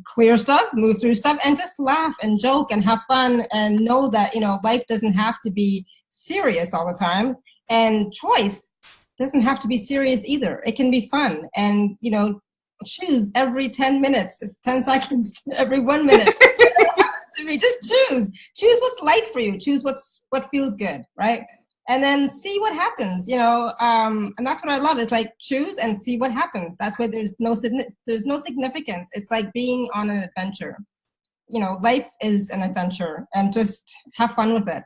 clear stuff, move through stuff, and just laugh and joke and have fun and know that, you know, life doesn't have to be serious all the time, and choice doesn't have to be serious either. It can be fun, and, you know, choose every 10 minutes. It's 10 seconds every 1 minute. Just choose what's light for you. Choose what feels good, right? And then see what happens, you know, and that's what I love. It's like choose and see what happens. That's why there's no significance. It's like being on an adventure. You know, life is an adventure, and just have fun with it,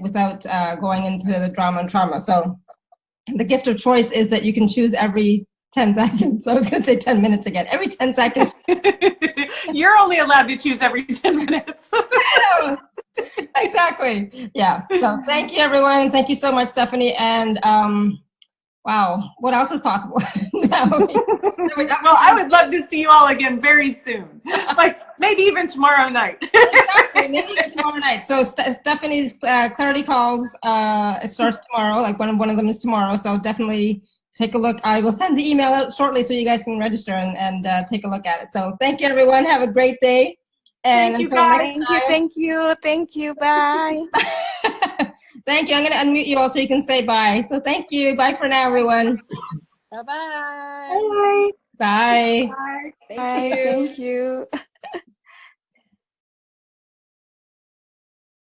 without going into the drama and trauma. So the gift of choice is that you can choose every 10 seconds. I was going to say 10 minutes again. Every 10 seconds. You're only allowed to choose every 10 minutes. Exactly. Yeah. So thank you, everyone. Thank you so much, Stephanie. And wow, what else is possible? Well, I would love to see you all again very soon. Like maybe even tomorrow night. Exactly. Maybe even tomorrow night. So Stephanie's clarity calls, it starts tomorrow. Like one of them is tomorrow. So definitely take a look. I will send the email out shortly so you guys can register and take a look at it. So thank you, everyone. Have a great day. And thank you, guys. Thank you. Bye. Thank you. I'm going to unmute you all so you can say bye. So thank you. Bye for now, everyone. Bye-bye. Bye. Bye. Bye. Thank you. Thank you.